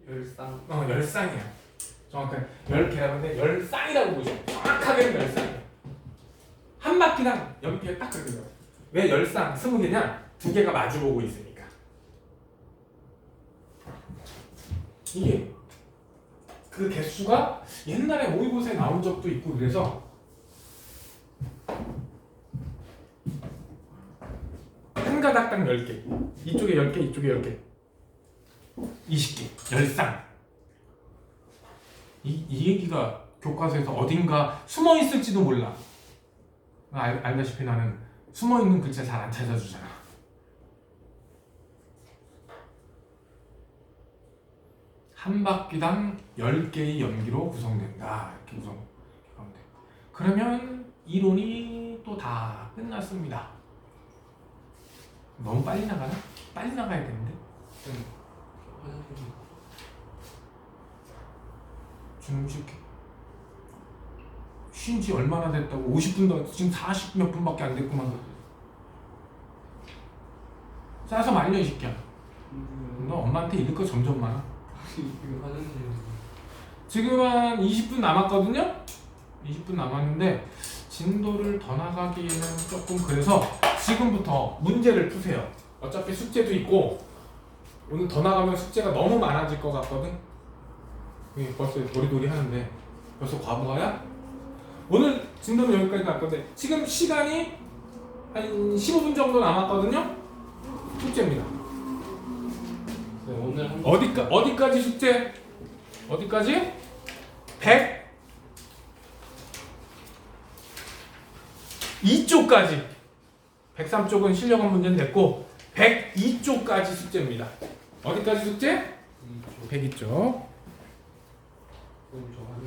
열상. 10쌍이야. 정확하게 10개라고 했는데 10쌍이라고 보시면 정확하게는 10쌍이야. 한 바퀴당 연기가 딱 그렇게 들어가. 왜 10쌍, 20개냐? 두 개가 마주보고 있으니까. 이게 그 개수가 옛날에 모의고사에 나온 적도 있고 그래서 한 가닥당 10개. 이쪽에 10개, 이쪽에 10개. 20개. 10쌍. 이 얘기가 교과서에서 어딘가 숨어 있을지도 몰라. 알다시피 나는 숨어 있는 글자 잘 안 찾아주잖아. 한 바퀴당 10개의 연기로 구성된다. 이렇게 구성하면 돼. 그러면 이론이 또 다 끝났습니다. 너무 빨리 나가나? 빨리 나가야 되는데. 중식 쉰지 얼마나 됐다고 50분도 지금 40 몇 분밖에 안 됐구만. 싸서 말려 이 새끼야. 너 엄마한테 읽을 거 점점 많아. 화장실. 지금 한 20분 남았거든요. 20분 남았는데 진도를 더 나가기에는 조금 그래서 지금부터 문제를 푸세요. 어차피 숙제도 있고 오늘 더 나가면 숙제가 너무 많아질 것 같거든. 벌써 도리도리 하는데 벌써 과부하야? 오늘 진도는 여기까지 갈 건데 지금 시간이 한 15분 정도 남았거든요. 숙제입니다. 네, 오늘 한 어디까지 숙제? 어디까지? 102쪽까지. 103쪽은 실력은 문제는 됐고 102쪽까지 숙제입니다. 어디까지 숙제? 102쪽. 그럼 저